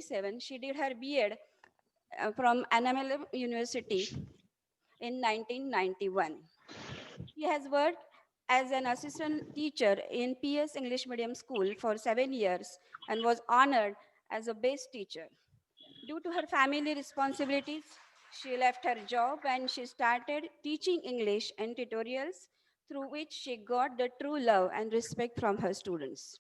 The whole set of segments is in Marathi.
1987, she did her B.Ed from Annamalum University in 1991. She has worked as an assistant teacher in PS English Medium School for 7 years and was honored as a best teacher. Due to her family responsibilities, she left her job and she started teaching English and tutorials through which she got the true love and respect from her students.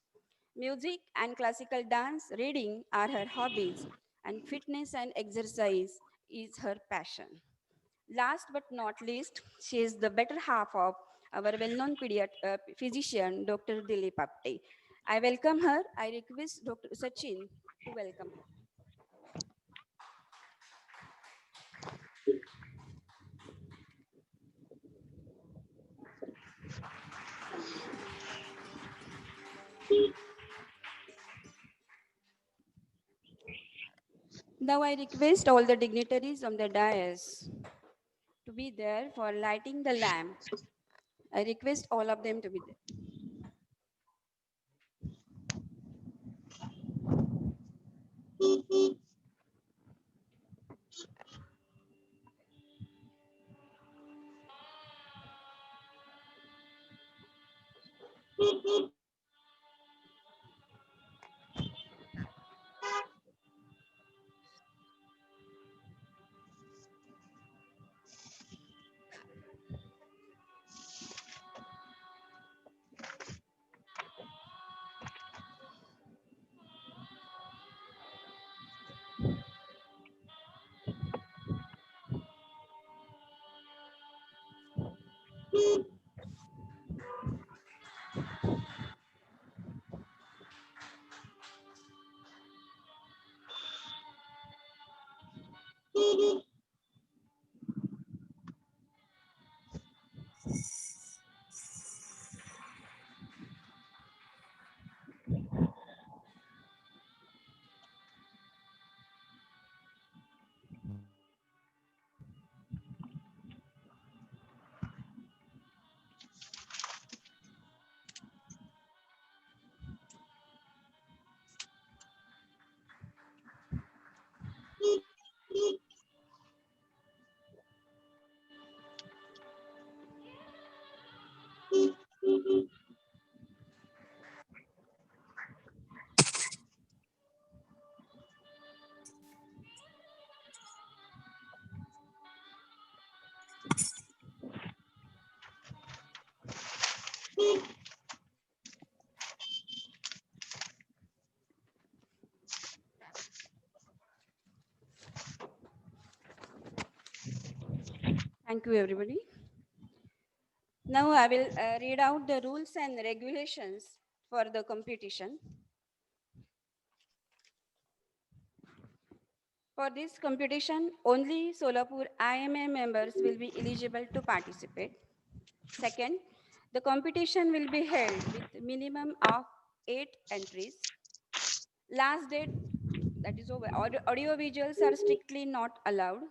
Music and classical dance, reading are her hobbies, and fitness and exercise is her passion. Last but not least, she is the better half of our well-known physician, Dr. Dilip Apte. I welcome her. I request Dr. Sachin to welcome her. Now I request all the dignitaries on the dais to be there for lighting the lamp. I request all of them to be there. Thank you, everybody. Now I will read out the rules and regulations for the competition. For this competition, only Solapur IMA members will be eligible to participate. Second, the competition will be held with minimum of 8 entries. Last date, that is over. Audio visuals are strictly not allowed.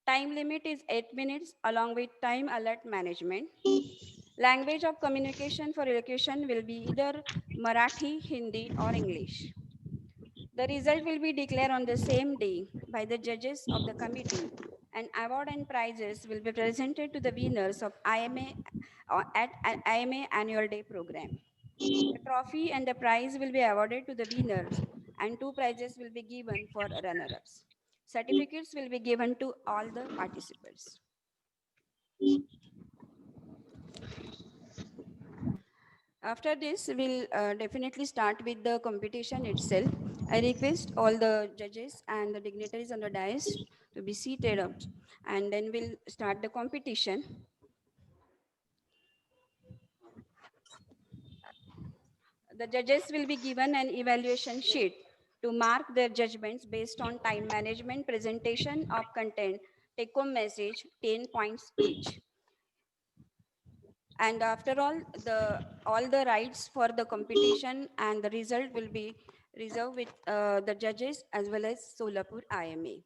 Time limit is 8 minutes along with time alert management. Language of communication for elocution will be either Marathi, Hindi, or English. The result will be declared on the same day by the judges of the committee, and award and prizes will be presented to the winners of IMA at an IMA Annual Day program. The trophy and the prize will be awarded to the winners, and 2 prizes will be given for runner-ups. Certificates will be given to all the participants. After this, we'll definitely start with the competition itself. I request all the judges and the dignitaries on the dais to be seated up, and then we'll start the competition. The judges will be given an evaluation sheet to mark their judgments based on time management, presentation of content, take-home message, 10 points each. And after all the rights for the competition and the result will be reserved with the judges as well as Solapur IMA.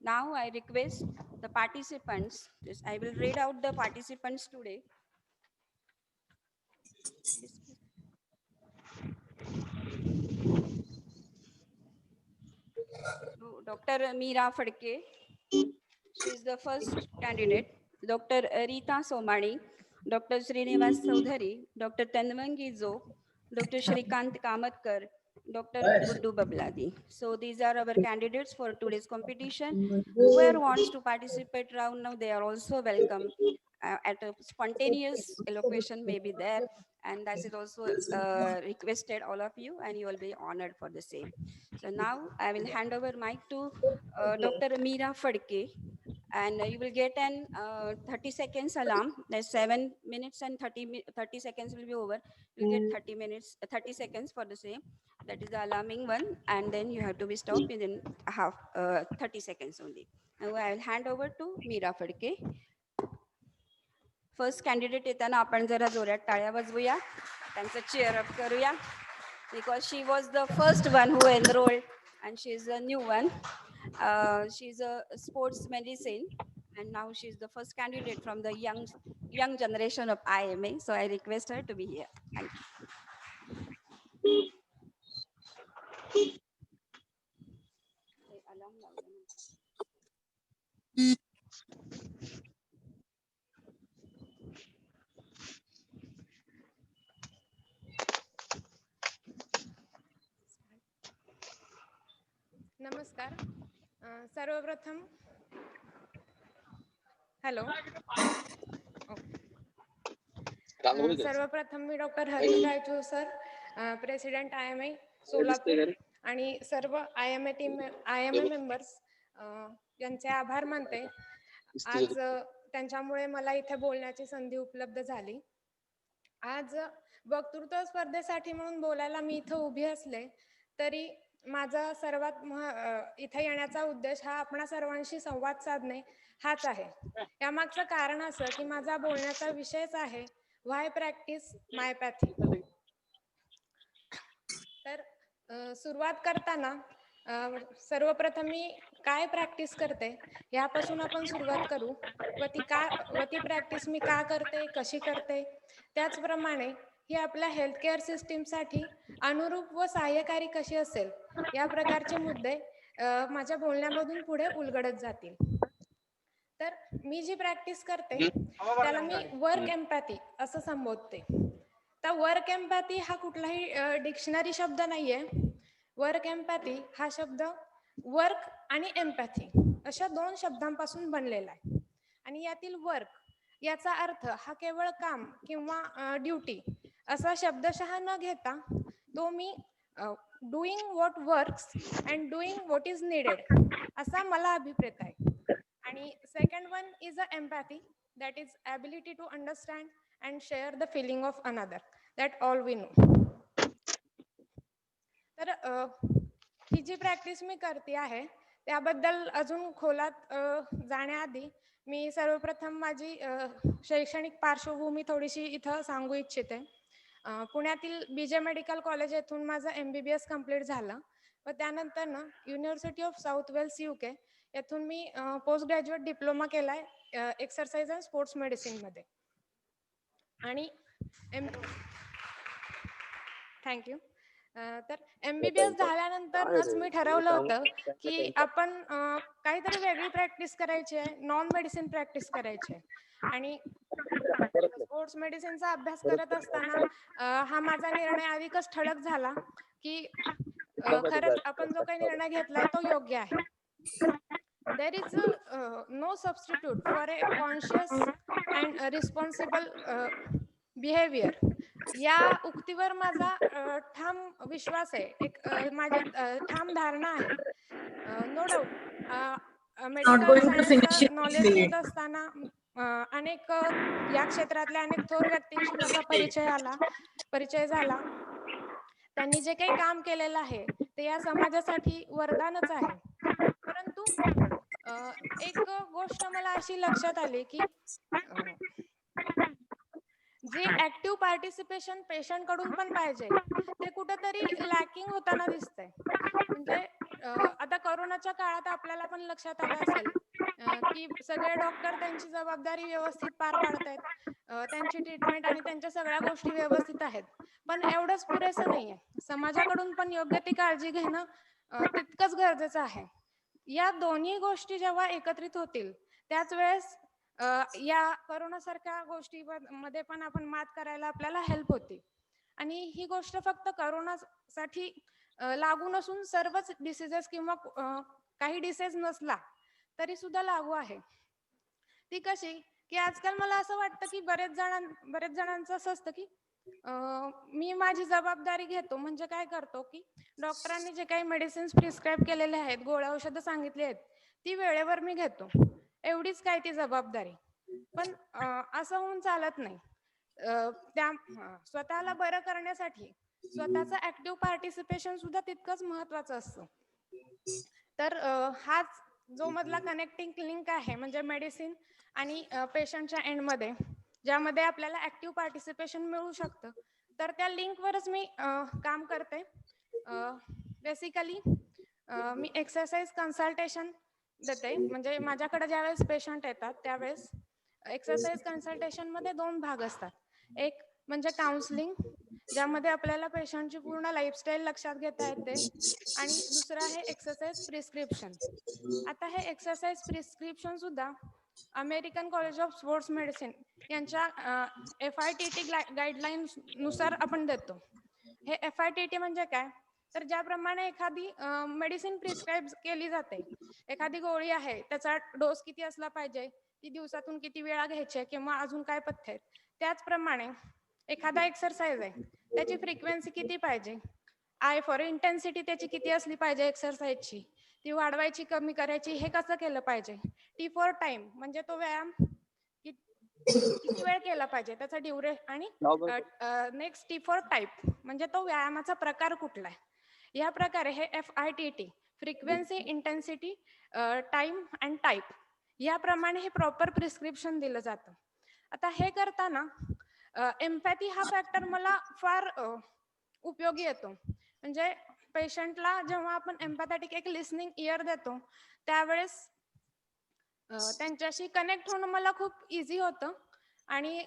Now I request the participants, yes, I will read out the participants today. Yes, please. Dr. Meera Fadke, she is the first candidate. Dr. Rita Somani, Dr. Srinivas Saudhari, Dr. Tanvangi Zog, Dr. Shrikant Kamatkar, Dr. Guddu Babladi. So these are our candidates for today's competition. Whoever wants to participate round now, they are also welcome. At a spontaneous elocution may be there, and that is also requested all of you, and you will be honored for the same. So now I will hand over mic to Dr. Meera Fadke, and you will get an 30 seconds alarm. There's 7 minutes and 30 seconds will be over. You'll get 30 minutes, 30 seconds for the same. That is the alarming one, and then you have to be stopped within 30 seconds only. Now I will hand over to Meera Fadke. First candidate येताना आपण जरा जोरात टाळ्या वाजवूया, त्यांचं चेअरअप करूया, because she was the first one who enrolled and she is a new one. She is a sports medicine and now she is the first candidate from the young generation of IMA. So I request her to be here. Thank you. नमस्कार. सर्वप्रथम हॅलो. सर्वप्रथम मी doctor Harish Raichur sir, president IMA Solapur आणि सर्व IMA मेंबर्स यांचे आभार मानते. आज त्यांच्यामुळे मला इथे बोलण्याची संधी उपलब्ध झाली. आज वक्तृत्व स्पर्धेसाठी म्हणून बोलायला मी इथं उभी असले तरी माझा सर्वात इथे येण्याचा उद्देश हा आपणा सर्वांशी संवाद साधणे हाच आहे. यामागचं कारण असं की माझा बोलण्याचा विषयच आहे व्हाय प्रॅक्टिस मायपॅथी. तर सुरुवात करताना सर्वप्रथम मी काय प्रॅक्टिस करते यापासून आपण सुरुवात करू व ती प्रॅक्टिस मी का करते, कशी करते, त्याचप्रमाणे ही आपल्या हेल्थकेअर सिस्टीमसाठी अनुरूप व सहाय्यकारी कशी असेल या प्रकारचे मुद्दे माझ्या बोलण्यामधून पुढे उलगडत जातील. तर मी जी प्रॅक्टिस करते त्याला मी वर्क एम्पॅथी असं संबोधते. तर वर्क एम्पॅथी हा कुठलाही डिक्शनरी शब्द नाहीये. वर्क एम्पॅथी हा शब्द वर्क आणि एम्पॅथी अशा दोन शब्दांपासून बनलेला आहे. आणि यातील वर्क याचा अर्थ हा केवळ काम किंवा ड्युटी असा शब्दशः न घेता तो मी doing what works and doing what is needed असा मला अभिप्रेत आहे. आणि second one is a empathy that is ability to understand and share the feeling of another that all we know. तर ही जी प्रॅक्टिस मी करते आहे त्याबद्दल अजून खोलात जाण्याआधी मी सर्वप्रथम माझी शैक्षणिक पार्श्वभूमी थोडीशी इथं सांगू इच्छिते. पुण्यातील BJ मेडिकल कॉलेज येथून माझं MBBS कंप्लीट झालं व त्यानंतर university of South Wales UK येथून मी पोस्ट ग्रॅज्युएट डिप्लोमा केला आहे एक्सरसाइज अँड स्पोर्ट्स मेडिसिनमध्ये. आणि थँक्यू. तर MBBS झाल्यानंतरच मी ठरवलं होतं की आपण काहीतरी वेगळी प्रॅक्टिस करायची आहे, नॉन मेडिसिन प्रॅक्टिस करायची आहे. आणि स्पोर्ट्स मेडिसिनचा अभ्यास करत असताना हा माझा निर्णय अधिकच ठळक झाला की खरंच आपण जो काही निर्णय घेतलाय तो योग्य आहे. There is no substitute for a conscious and responsible behavior. या उक्तीवर माझा ठाम विश्वास आहे, एक माझी ठाम धारणा आहे. नो डाऊट मेडिकल सायन्सचं नॉलेज घेत असताना अनेक या क्षेत्रातल्या अनेक थोर व्यक्तींशी माझा परिचय झाला. त्यांनी जे काही काम केलेलं आहे ते या समाजासाठी वरदानच आहे. परंतु एक गोष्ट मला अशी लक्षात आली की जे ऍक्टिव्ह पार्टिसिपेशन पेशंट कडून पण पाहिजे ते कुठेतरी लॅकिंग होताना दिसतंय. म्हणजे आता कोरोनाच्या काळात आपल्याला पण लक्षात आलं असेल की सगळे डॉक्टर त्यांची जबाबदारी व्यवस्थित पार पाडतायत, त्यांची ट्रीटमेंट आणि त्यांच्या सगळ्या गोष्टी व्यवस्थित आहेत. पण एवढंच पुरेसं नाहीये. समाजाकडून पण योग्य ती काळजी घेणं तितकंच गरजेचं आहे. या दोन्ही गोष्टी जेव्हा एकत्रित होतील त्याच वेळेस या करोनासारख्या गोष्टी मध्ये पण आपण मात करायला आपल्याला हेल्प होते. आणि ही गोष्ट फक्त करोनासाठी लागू नसून सर्वच डिसीजेस किंवा काही डिसीज नसला तरी सुद्धा लागू आहे. ती कशी, की आजकाल मला असं वाटतं की बरेच जणांचं असं असतं की मी माझी जबाबदारी घेतो, म्हणजे काय करतो की डॉक्टरांनी जे काही मेडिसिन्स प्रिस्क्राईब केलेले आहेत, गोळ्या औषधं सांगितली आहेत, ती वेळेवर मी घेतो. एवढीच काय ती जबाबदारी. पण असं होऊन चालत नाही. स्वतःला बरं करण्यासाठी स्वतःचं ऍक्टिव्ह पार्टिसिपेशन सुद्धा तितकंच महत्वाचं असतं. तर हाच जो मधला कनेक्टिंग लिंक आहे, म्हणजे मेडिसिन आणि पेशंटच्या एंडमध्ये, ज्यामध्ये आपल्याला ऍक्टिव्ह पार्टिसिपेशन मिळू शकतं. तर त्या लिंकवरच मी काम करते. बेसिकली मी एक्सरसाइज कन्सल्टेशन देते. म्हणजे माझ्याकडे ज्यावेळेस पेशंट येतात त्यावेळेस एक्सरसाइज कन्सल्टेशनमध्ये 2 भाग असतात. एक म्हणजे काउन्सिलिंग, ज्यामध्ये आपल्याला पेशंटची पूर्ण लाईफस्टाईल लक्षात घेता येते, आणि दुसरं आहे एक्सरसाइज प्रिस्क्रिप्शन. आता हे एक्सरसाइज प्रिस्क्रिप्शन सुद्धा American college of sports medicine यांच्या FITT गाईडलाईन्स नुसार आपण देतो. हे FITT म्हणजे काय, तर ज्याप्रमाणे एखादी मेडिसिन प्रिस्क्राईब केली जाते, एखादी गोळी आहे त्याचा डोस किती असला पाहिजे, ती दिवसातून किती वेळा घ्यायची किंवा अजून काय पथ्य आहेत, त्याचप्रमाणे एखादा एक्सरसाइज आहे त्याची फ्रिक्वेन्सी किती पाहिजे, आय फॉर इंटेन्सिटी त्याची किती असली पाहिजे एक्सरसाइजची, ती वाढवायची कमी करायची हे कसं केलं पाहिजे, टी फॉर टाइम म्हणजे तो व्यायाम किती वेळ केला पाहिजे त्याचा ड्युरे, आणि नेक्स्ट टी फॉर टाईप म्हणजे तो व्यायामाचा प्रकार कुठला आहे. या प्रकारे हे FITT frequency, intensity, time and type याप्रमाणे हे प्रॉपर प्रिस्क्रिप्शन दिलं जातं. आता हे करताना एम्पॅथी हा फॅक्टर मला फार उपयोगी येतो. म्हणजे पेशंटला जेव्हा आपण एम्पॅथॅटिक एक लिसनिंग इयर देतो त्यावेळेस त्यांच्याशी कनेक्ट होणं मला खूप इझी होतं. आणि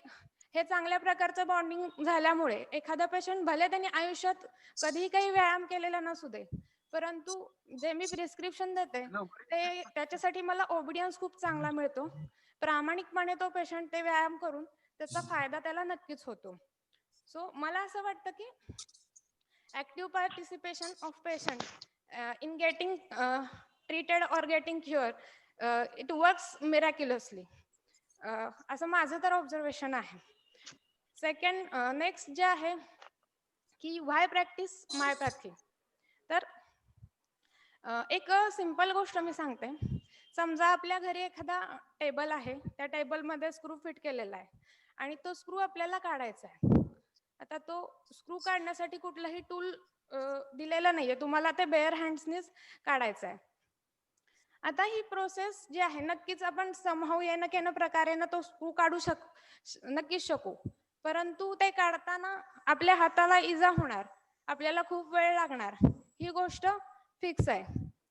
हे चांगल्या प्रकारचं बॉन्डिंग झाल्यामुळे एखादा पेशंट भले त्यांनी आयुष्यात कधीही काही व्यायाम केलेला नसू दे, परंतु जे मी प्रिस्क्रिप्शन देते ते त्याच्यासाठी मला ओबिडियन्स खूप चांगला मिळतो. प्रामाणिकपणे तो पेशंट ते व्यायाम करून त्याचा फायदा त्याला नक्कीच होतो. सो मला असं वाटतं की active participation of patient in getting treated or getting cure it works miraculously, असं माझं तर ऑब्झर्वेशन आहे. सेकंड, नेक्स्ट जे आहे की व्हाय प्रॅक्टिस मायपॅथी. तर एक सिंपल गोष्ट मी सांगते. समजा आपल्या घरी एखादा टेबल आहे, त्या टेबलमध्ये स्क्रू फिट केलेला आहे आणि तो स्क्रू आपल्याला काढायचा आहे. आता तो स्क्रू काढण्यासाठी कुठलंही टूल दिलेलं नाहीये, तुम्हाला ते बेअर हँड्सनीच काढायचं आहे. आता ही प्रोसेस जी आहे नक्कीच आपण समहाऊ येणं केनं प्रकारेनं तो स्क्रू काढू नक्कीच शकू, परंतु ते काढताना आपल्या हाताला इजा होणार, आपल्याला खूप वेळ लागणार, ही गोष्ट फिक्स आहे,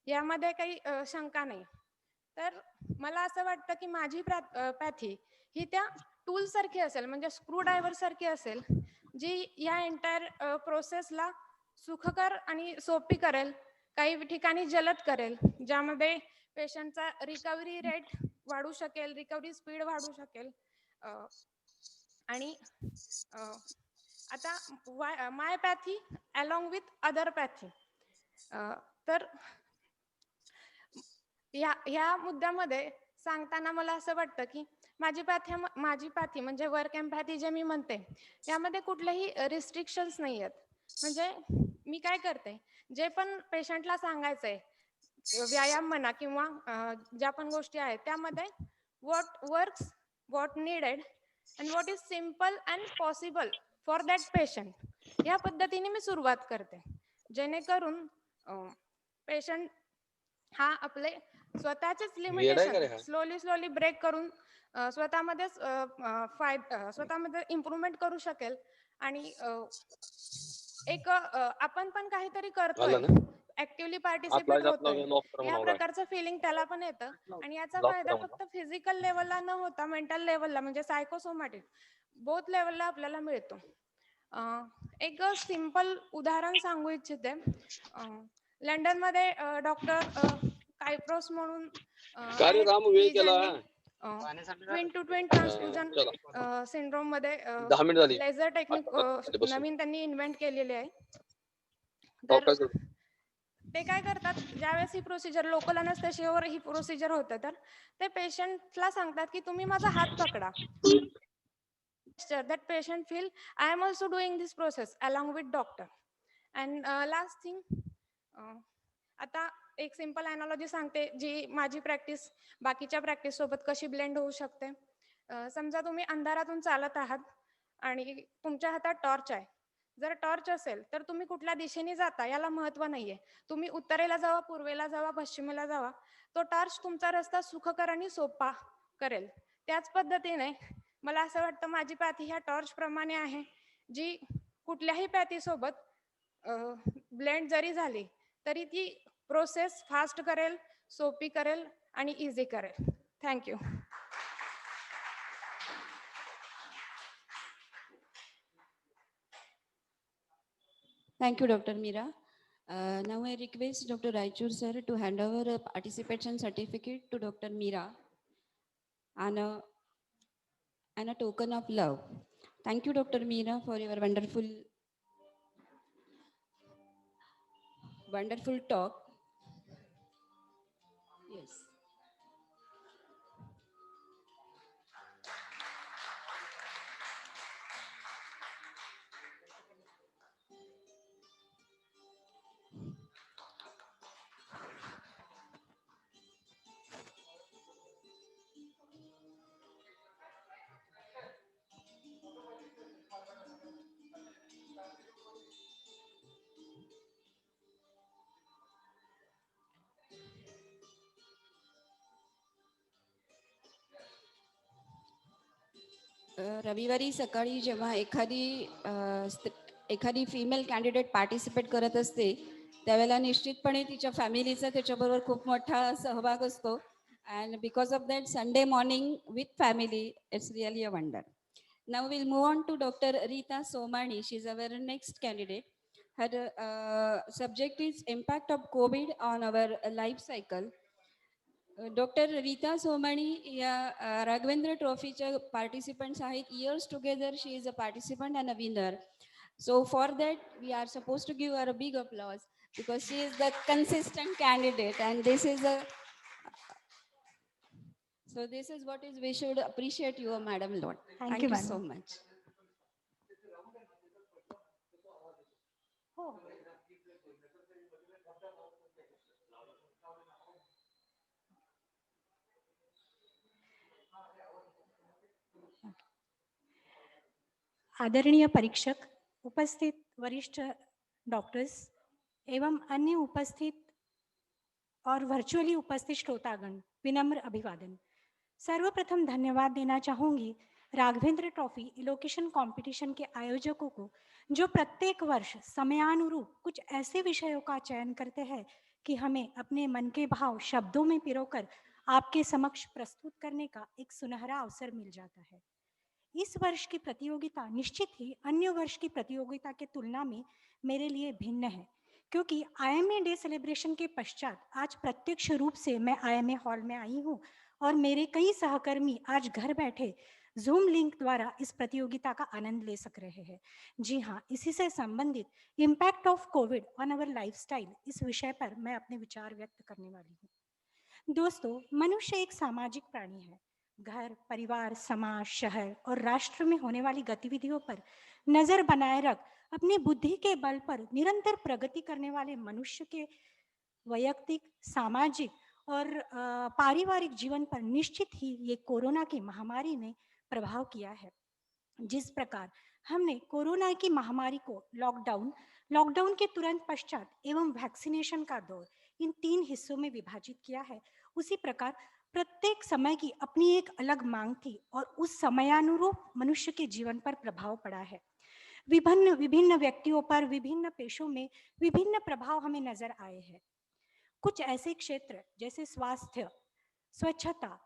यामध्ये काही शंका नाही. तर मला असं वाटतं की माझी पॅथी ही त्या टूल सारखी असेल, म्हणजे स्क्रू ड्रायव्हर सारखी असेल, जी या एंटायर प्रोसेसला सुखकर आणि सोपी करेल, काही ठिकाणी जलद करेल, ज्यामध्ये पेशंटचा रिकव्हरी रेट वाढू शकेल, रिकव्हरी स्पीड वाढू शकेल. आणि आता माय पॅथी अलॉंग विथ अदर पॅथी. तर ह्या मुद्द्यामध्ये सांगताना मला असं वाटतं की माझी पॅथी म्हणजे वर्क एम्पॅथी जे मी म्हणते, यामध्ये कुठलेही रिस्ट्रिक्शन्स नाही आहेत. म्हणजे मी काय करते, जे पण पेशंटला सांगायचंय, व्यायाम म्हणा किंवा ज्या पण गोष्टी आहेत, त्यामध्ये what works, what needed and what is simple and possible for that patient, या पद्धतीने मी सुरुवात करते, जेणेकरून पेशंट हा आपले स्वतःचेच लिमिटेशन स्लोली ब्रेक करून स्वतःमध्येच स्वतःमध्ये इम्प्रूव्हमेंट करू शकेल. आणि एक आपण पण काहीतरी करतोय, ऍक्टिव्हली पार्टिसिपेट होतोय, या प्रकारचं फिलिंग त्याला पण येतं. आणि याचा फायदा फक्त फिजिकल लेवलला न होता मेंटल लेवलला, म्हणजे सायकोसोमॅटिक बोथ लेवलला आपल्याला मिळतो. एक सिंपल उदाहरण सांगू इच्छिते. लंडन मध्ये डॉक्टर कायप्रोस म्हणून कार्य काम वेळ केला ट्विन टू ट्विन ट्रान्सफ्युजन चला सिंड्रोम मध्ये 10 मिनिट झाली लेझर टेक्निक बसून. नवीन त्यांनी इन्व्हेंट केलेली आहे. तर अवकाश करू. ते काय करतात, ज्यावेळेस ही प्रोसिजर लोकल अनेस्थेशियावर ही प्रोसिजर होते, तर ते पेशंटला सांगतात की तुम्ही माझा हात पकडा. that patient feel I am also doing this process along with doctor. And last thing, आता एक सिंपल अनालॉजी सांगते जी माझी प्रॅक्टिस बाकीच्या प्रॅक्टिस सोबत कशी ब्लेंड होऊ शकते. समजा तुम्ही अंधारातून चालत आहात आणि तुमच्या हातात टॉर्च आहे. जर टॉर्च असेल तर तुम्ही कुठल्या दिशेने जाता याला महत्व नाहीये. तुम्ही उत्तरेला जावा, पूर्वेला जावा, पश्चिमेला जावा, तो टॉर्च तुमचा रस्ता सुखकर आणि सोपा करेल. त्याच पद्धतीने मला असं वाटतं माझी पॅथी ह्या टॉर्च प्रमाणे आहे, जी कुठल्याही पॅथी सोबत ब्लेंड जरी झाली तरी ती प्रोसेस फास्ट करेल, सोपी करेल आणि इझी करेल. Thank you. Thank you, Dr. Meera. Now I request Dr. Raichur sir to hand over a participation certificate to Dr. Meera and a token of love. Thank you, Dr. Meera, for your wonderful talk. Yes. रविवारी सकाळी जेव्हा एखादी फिमेल कॅन्डिडेट पार्टिसिपेट करत असते त्यावेळेला निश्चितपणे तिच्या फॅमिलीचा त्याच्याबरोबर खूप मोठा सहभाग असतो. And because of that Sunday morning with family it's really a wonder. Now we'll move on to Dr. Rita Somani. She's our next candidate. Her subject is impact of COVID on our life cycle. Doctor Rita Somani या राघवेंद्र ट्रॉफीच्या पार्टिसिपंट्स आहेत. Years together she is a participant and a winner. So for that we are supposed to give her a big applause because she is the consistent candidate and this is what is we should appreciate you, Madam Lord. Thank you so much. हो. आदरणीय परीक्षक, उपस्थित वरिष्ठ डॉक्टर्स एवं अन्य उपस्थित और वर्चुअली उपस्थित श्रोतागण, विनम्र अभिवादन. सर्वप्रथम धन्यवाद देना चाहूँगी राघवेंद्र ट्रॉफी इलोकेशन कंपटीशन के आयोजकों को, जो प्रत्येक वर्ष समयानुरूप कुछ ऐसे विषयों का चयन करते हैं कि हमें अपने मन के भाव शब्दों में पिरोकर आपके समक्ष प्रस्तुत करने का एक सुनहरा अवसर मिल जाता है. इस वर्ष की प्रतियोगिता निश्चित ही अन्य वर्ष की प्रतियोगिता के तुलना में मेरे लिए भिन्न है, क्योंकि आईएमए डे सेलिब्रेशन के पश्चात आज प्रत्यक्ष रूप से मैं आईएमए हॉल में आई हूँ और मेरे कई सहकर्मी आज घर बैठे जूम लिंक द्वारा इस प्रतियोगिता का आनंद ले सक रहे हैं. जी हाँ, इसी से संबंधित impact of COVID on our lifestyle इस विषय पर मैं अपने विचार व्यक्त करने वाली हूँ. दोस्तों, मनुष्य एक सामाजिक प्राणी है. घर, परिवार, समाज, शहर और राष्ट्र में होने वाली गतिविधियों पर नजर बनाए रख अपनी बुद्धि के बल पर निरंतर प्रगति करने वाले मनुष्य के वैयक्तिक, सामाजिक और पारिवारिक जीवन पर निश्चित ही ये कोरोना की महामारी ने प्रभाव किया है. जिस प्रकार हमने कोरोना की महामारी को लॉकडाउन के तुरंत पश्चात एवं वैक्सीनेशन का दौर इन 3 हिस्सों में विभाजित किया है, उसी प्रकार प्रत्येक समय की अपनी एक अलग मांग थी और उस समयानुरूप मनुष्य के जीवन पर प्रभाव पड़ा है. विभिन्न व्यक्तियों पर विभिन्न पेशों में विभिन्न प्रभाव हमें नजर आए हैं. कुछ ऐसे क्षेत्र जैसे स्वास्थ्य, स्वच्छता,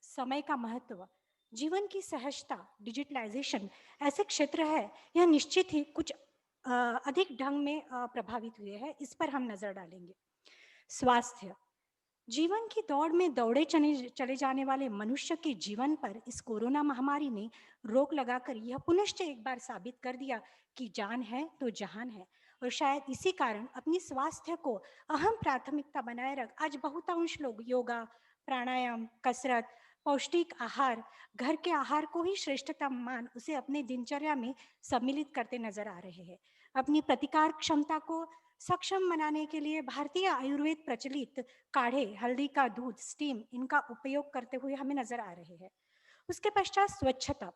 समय का महत्व, जीवन की सहजता, डिजिटलाइजेशन ऐसे क्षेत्र है, यह निश्चित ही कुछ अधिक ढंग में प्रभावित हुए हैं. इस पर हम नजर डालेंगे. स्वास्थ्य, जीवन की दौड़ में दौड़े चले चले जाने वाले मनुष्य के जीवन पर इस कोरोना महामारी ने रोक लगाकर यह पुनश्च एक बार साबित कर दिया कि जान है तो जहान है। और शायद इसी कारण अपनी स्वास्थ्य को अहम प्राथमिकता बनाए रख आज बहुतांश लोग योगा, प्राणायाम, कसरत, पौष्टिक आहार, घर के आहार को ही श्रेष्ठतम मान उसे अपने दिनचर्या में सम्मिलित करते नजर आ रहे हैं। अपनी प्रतिकार क्षमता को सक्षम बनाने के लिए भारतीय आयुर्वेद प्रचलित काढ़े, हल्दी का दूध, स्टीम, इनका उपयोग करते हुए हमें नजर आ रहे हैं। उसके पश्चात स्वच्छता,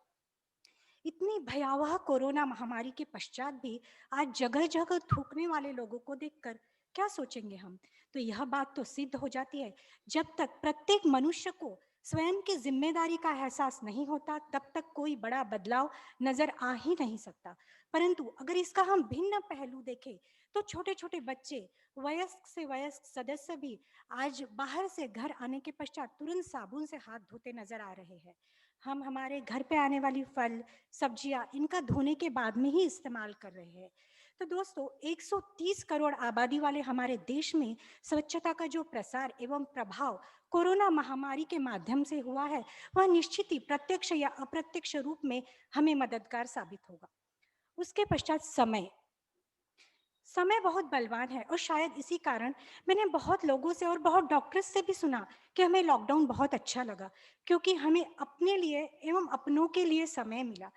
इतनी भयावह कोरोना महामारी के पश्चात भी आज जगह जगह थूकने वाले लोगों को देखकर क्या सोचेंगे हम। तो यह बात तो सिद्ध हो जाती है, जब तक प्रत्येक मनुष्य को स्वयं की जिम्मेदारी का एहसास नहीं होता तब तक कोई बड़ा बदलाव नजर आ ही नहीं सकता। परंतु अगर इसका हम भिन्न पहलू देखें तो छोटे छोटे बच्चे, वयस्क से वयस्क सदस्य भी आज बाहर से घर आने के पश्चात तुरंत साबुन से हाथ धोते नजर आ रहे हैं। हम हमारे घर पे आने वाली फल, सब्जियां इनका धोने के बाद में ही इस्तेमाल कर रहे हैं। तो दोस्तों, 130 करोड़ आबादी वाले हमारे देश में स्वच्छता का जो प्रसार एवं प्रभाव कोरोना महामारी के माध्यम से हुआ है, वह निश्चित ही प्रत्यक्ष या अप्रत्यक्ष रूप में हमें मददगार साबित होगा। उसके पश्चात समय, समय बहुत बलवान है और शायद इसी कारण मैंने बहुत लोगों से और बहुत डॉक्टर्स से भी सुना कि हमें लॉकडाउन बहुत अच्छा लगा क्योंकि हमें अपने लिए एवं अपनों के लिए समय मिला।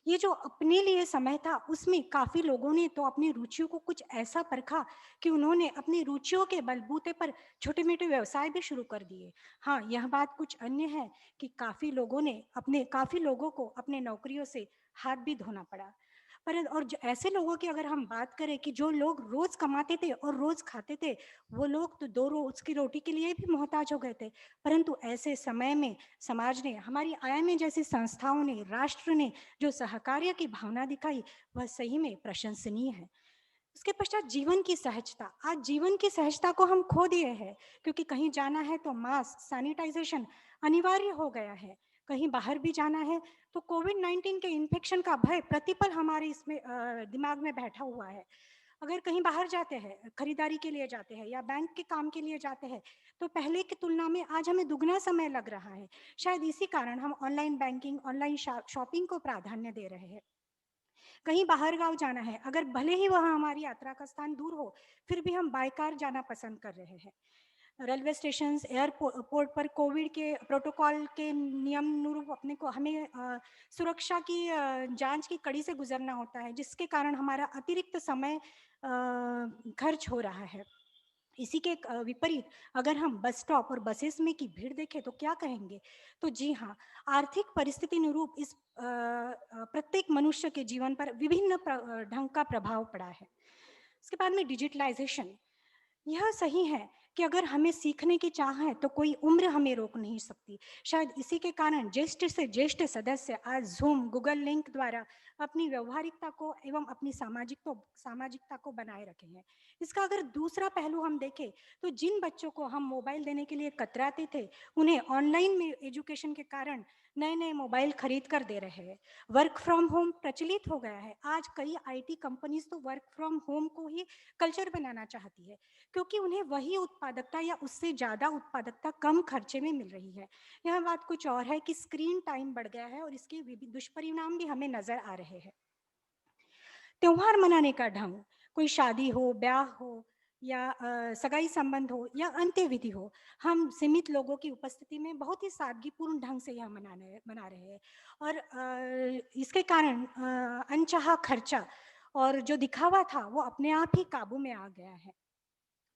ये जो अपने लिए समय था उसमें काफ़ी लोगों ने तो अपनी रुचियों को कुछ ऐसा परखा कि उन्होंने अपनी रुचियों के बलबूते पर छोटे मोटे व्यवसाय भी शुरू कर दिए। हाँ, यह बात कुछ अन्य है कि काफ़ी लोगों को अपने नौकरियों से हाथ भी धोना पड़ा। पर और ऐसे लोगों की अगर हम बात करें कि जो लोग रोज कमाते थे और रोज खाते थे, वो लोग तो दो रोज की रोटी के लिए भी मोहताज हो गए थे। परंतु ऐसे समय में समाज ने, हमारी आईएमए जैसी संस्थाओं ने, राष्ट्र ने जो सहकार्य की भावना दिखाई, वह सही में प्रशंसनीय है। उसके पश्चात जीवन की सहजता, आज जीवन की सहजता को हम खो दिए हैं क्योंकि कहीं जाना है तो मास्क, सैनिटाइजेशन अनिवार्य हो गया है। कहीं बाहर भी जाना है तो कोविड-19 के इन्फेक्शन का भय प्रतिपल हमारे इसमें दिमाग में बैठा हुआ है। अगर कहीं बाहर जाते हैं, खरीदारी के लिए जाते हैं या बैंक के काम के लिए जाते हैं, तो पहले की तुलना में आज हमें दुगना समय लग रहा है। शायद इसी कारण हम ऑनलाइन बैंकिंग, ऑनलाइन शॉपिंग को प्राधान्य दे रहे हैं। कहीं बाहर गांव जाना है, अगर भले ही वह हमारी यात्रा का स्थान दूर हो, फिर भी हम बाय कार जाना पसंद कर रहे हैं। रेलवे स्टेशन, एयरपोर्ट पर कोविड के प्रोटोकॉल के नियम अनुरूप अपने को हमें सुरक्षा की जांच की कड़ी से गुजरना होता है, जिसके कारण हमारा अतिरिक्त समय खर्च हो रहा है। इसी के विपरीत अगर हम बस स्टॉप और बसेस में की भीड़ देखें तो क्या कहेंगे। तो जी हाँ, आर्थिक परिस्थिति अनुरूप इस प्रत्येक मनुष्य के जीवन पर विभिन्न ढंग का प्रभाव पड़ा है। उसके बाद में डिजिटलाइजेशन, यह सही है कि अगर हमें सीखने की चाह है तो कोई उम्र हमें रोक नहीं सकती। शायद इसी के कारण ज्येष्ठ से ज्येष्ठ सदस्य आज जूम, गूगल लिंक द्वारा अपनी व्यवहारिकता को एवं अपनी सामाजिकता को बनाए रखे हैं। इसका अगर दूसरा पहलू हम देखें तो जिन बच्चों को हम मोबाइल देने के लिए कतराते थे, उन्हें ऑनलाइन में एजुकेशन के कारण नए नए मोबाइल खरीद कर दे रहे हैं। वर्क फ्रॉम होम प्रचलित हो गया है। आज कई आईटी कंपनीज तो वर्क फ्रॉम होम को ही कल्चर बनाना चाहती है क्योंकि उन्हें वही उत्पादकता या उससे ज़्यादा उत्पादकता कम खर्चे में मिल रही है। यह बात कुछ और है कि स्क्रीन टाइम बढ़ गया है और इसके दुष्परिणाम भी हमें नजर आ रहे हैं। त्योहार मनाने का ढंग, कोई शादी हो, ब्याह हो या सगाई संबंध हो या अंत्यविधि हो, हम सीमित लोगों की उपस्थिति में बहुत ही सादगीपूर्ण ढंग से यह मना रहे हैं। और इसके कारण अनचाहा खर्चा और जो दिखावा था वो अपने आप ही काबू में आ गया है।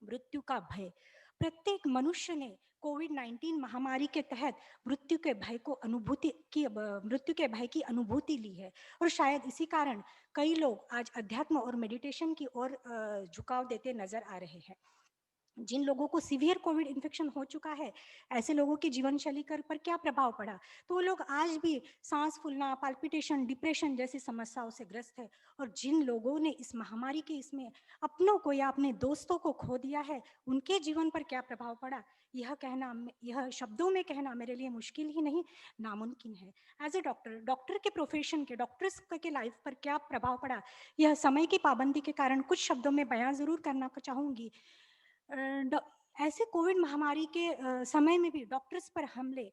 मृत्यु का भय, प्रत्येक मनुष्य ने कोविड-19 महामारी के तहत मृत्यु के भय की अनुभूति ली है। और शायद इसी कारण कई लोग आज अध्यात्म और मेडिटेशन की ओर झुकाव देते नजर आ रहे हैं। जिन लोगों को सीवियर कोविड इन्फेक्शन हो चुका है, ऐसे लोगों की जीवन शैली पर क्या प्रभाव पड़ा, तो वो लोग आज भी सांस फूलना, पाल्पिटेशन, डिप्रेशन जैसी समस्याओं से ग्रस्त है। और जिन लोगों ने इस महामारी के इसमें अपनों को या अपने दोस्तों को खो दिया है, उनके जीवन पर क्या प्रभाव पड़ा, यह शब्दों में कहना मेरे लिए मुश्किल ही नहीं, नामुमकिन है। एज ए डॉक्टर के प्रोफेशन के डॉक्टर्स के लाइफ पर क्या प्रभाव पड़ा, यह समय की पाबंदी के कारण कुछ शब्दों में बयां जरूर करना चाहूँगी। ऐसे कोविड महामारी के समय में भी डॉक्टर्स पर हमले,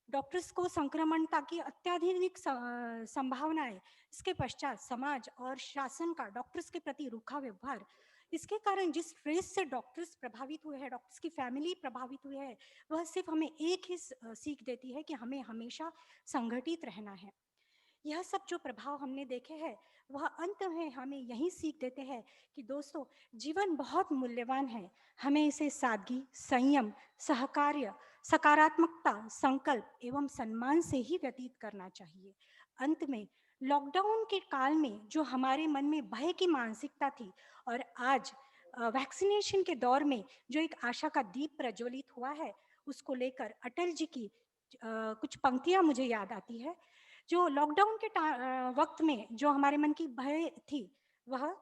डॉक्टर्स को संक्रमणता की अत्याधिक संभावनाएं, इसके पश्चात समाज और शासन का डॉक्टर्स के प्रति रूखा व्यवहार, इसके कारण जिस स्ट्रेस से डॉक्टर्स प्रभावित हुए हैं, डॉक्टर्स की फैमिली प्रभावित हुई है, वह सिर्फ हमें एक ही सीख देती है कि हमें हमेशा संगठित रहना है। यह सब जो प्रभाव हमने देखे हैं, वह अंत में हमें यही सीख देते हैं कि दोस्तों, जीवन बहुत मूल्यवान है। हमें इसे सादगी, संयम, सहकार्य, सकारात्मकता, संकल्प एवं सम्मान से ही व्यतीत करना चाहिए। अंत में लॉकडाउन के काल में जो हमारे मन में भय की मानसिकता थी, और आज वैक्सीनेशन के दौर में जो एक आशा का दीप प्रज्वलित हुआ है, उसको लेकर अटल जी की कुछ पंक्तियां मुझे याद आती है। जो लॉकडाउन के वक्त में जो हमारे मन की भय थी, वह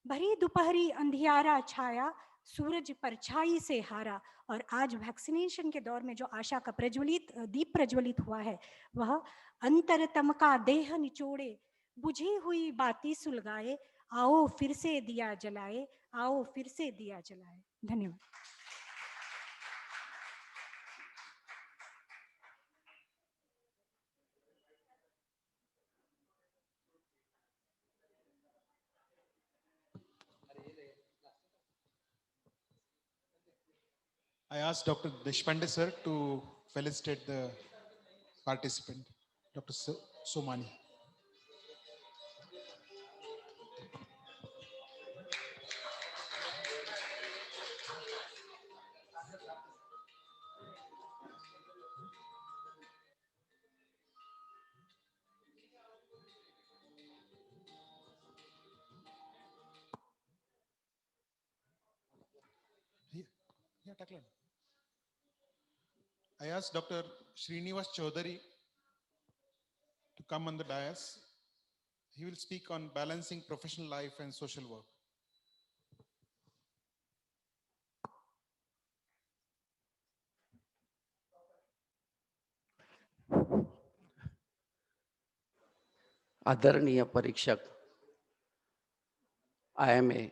भरी दोपहरी अंधियारा छाया, सूरज परछाई से हारा। और आज वैक्सीनेशन के दौर में जो आशा का दीप प्रज्वलित हुआ है, वह अंतरतम का देह निचोड़े, बुझी हुई बाती सुलगाए, आओ फिर से दिया जलाए, आओ फिर से दिया जलाए। धन्यवाद। I asked Dr. Deshpande sir to felicitate the participant, Dr. Somani. Yeah, Taklan. I asked Dr. Srinivas Chaudhary to come on the dais. He will speak on balancing professional life and social work. आदरणीय परीक्षक, IMA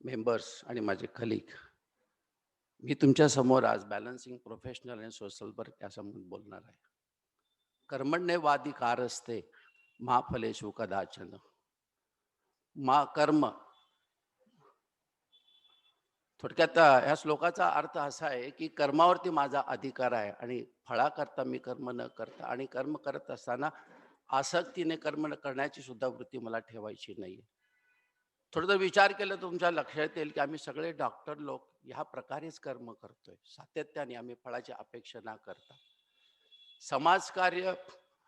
मेंबर्स आणि माझे कलीग, मी तुमच्या समोर आज बॅलन्सिंग प्रोफेशनल आणि सोशल वर्क या संबंध बोलणार आहे. कर्मण्येवादी कारस्ते मा फलेषु कदाचन. कर्म, थोडक्यात ह्या श्लोकाचा अर्थ असा आहे की कर्मावरती माझा अधिकार आहे आणि फळाकरता मी कर्म न करता, आणि कर्म करत असताना आसक्तीने कर्म करण्याची सुद्धा वृत्ती मला ठेवायची नाही. थोडं जर विचार केला तर तुमच्या लक्षात येईल की आम्ही सगळे डॉक्टर लोक ह्या प्रकारेच कर्म करतोय, सातत्याने आम्ही फळाची अपेक्षा न करता. समाजकार्य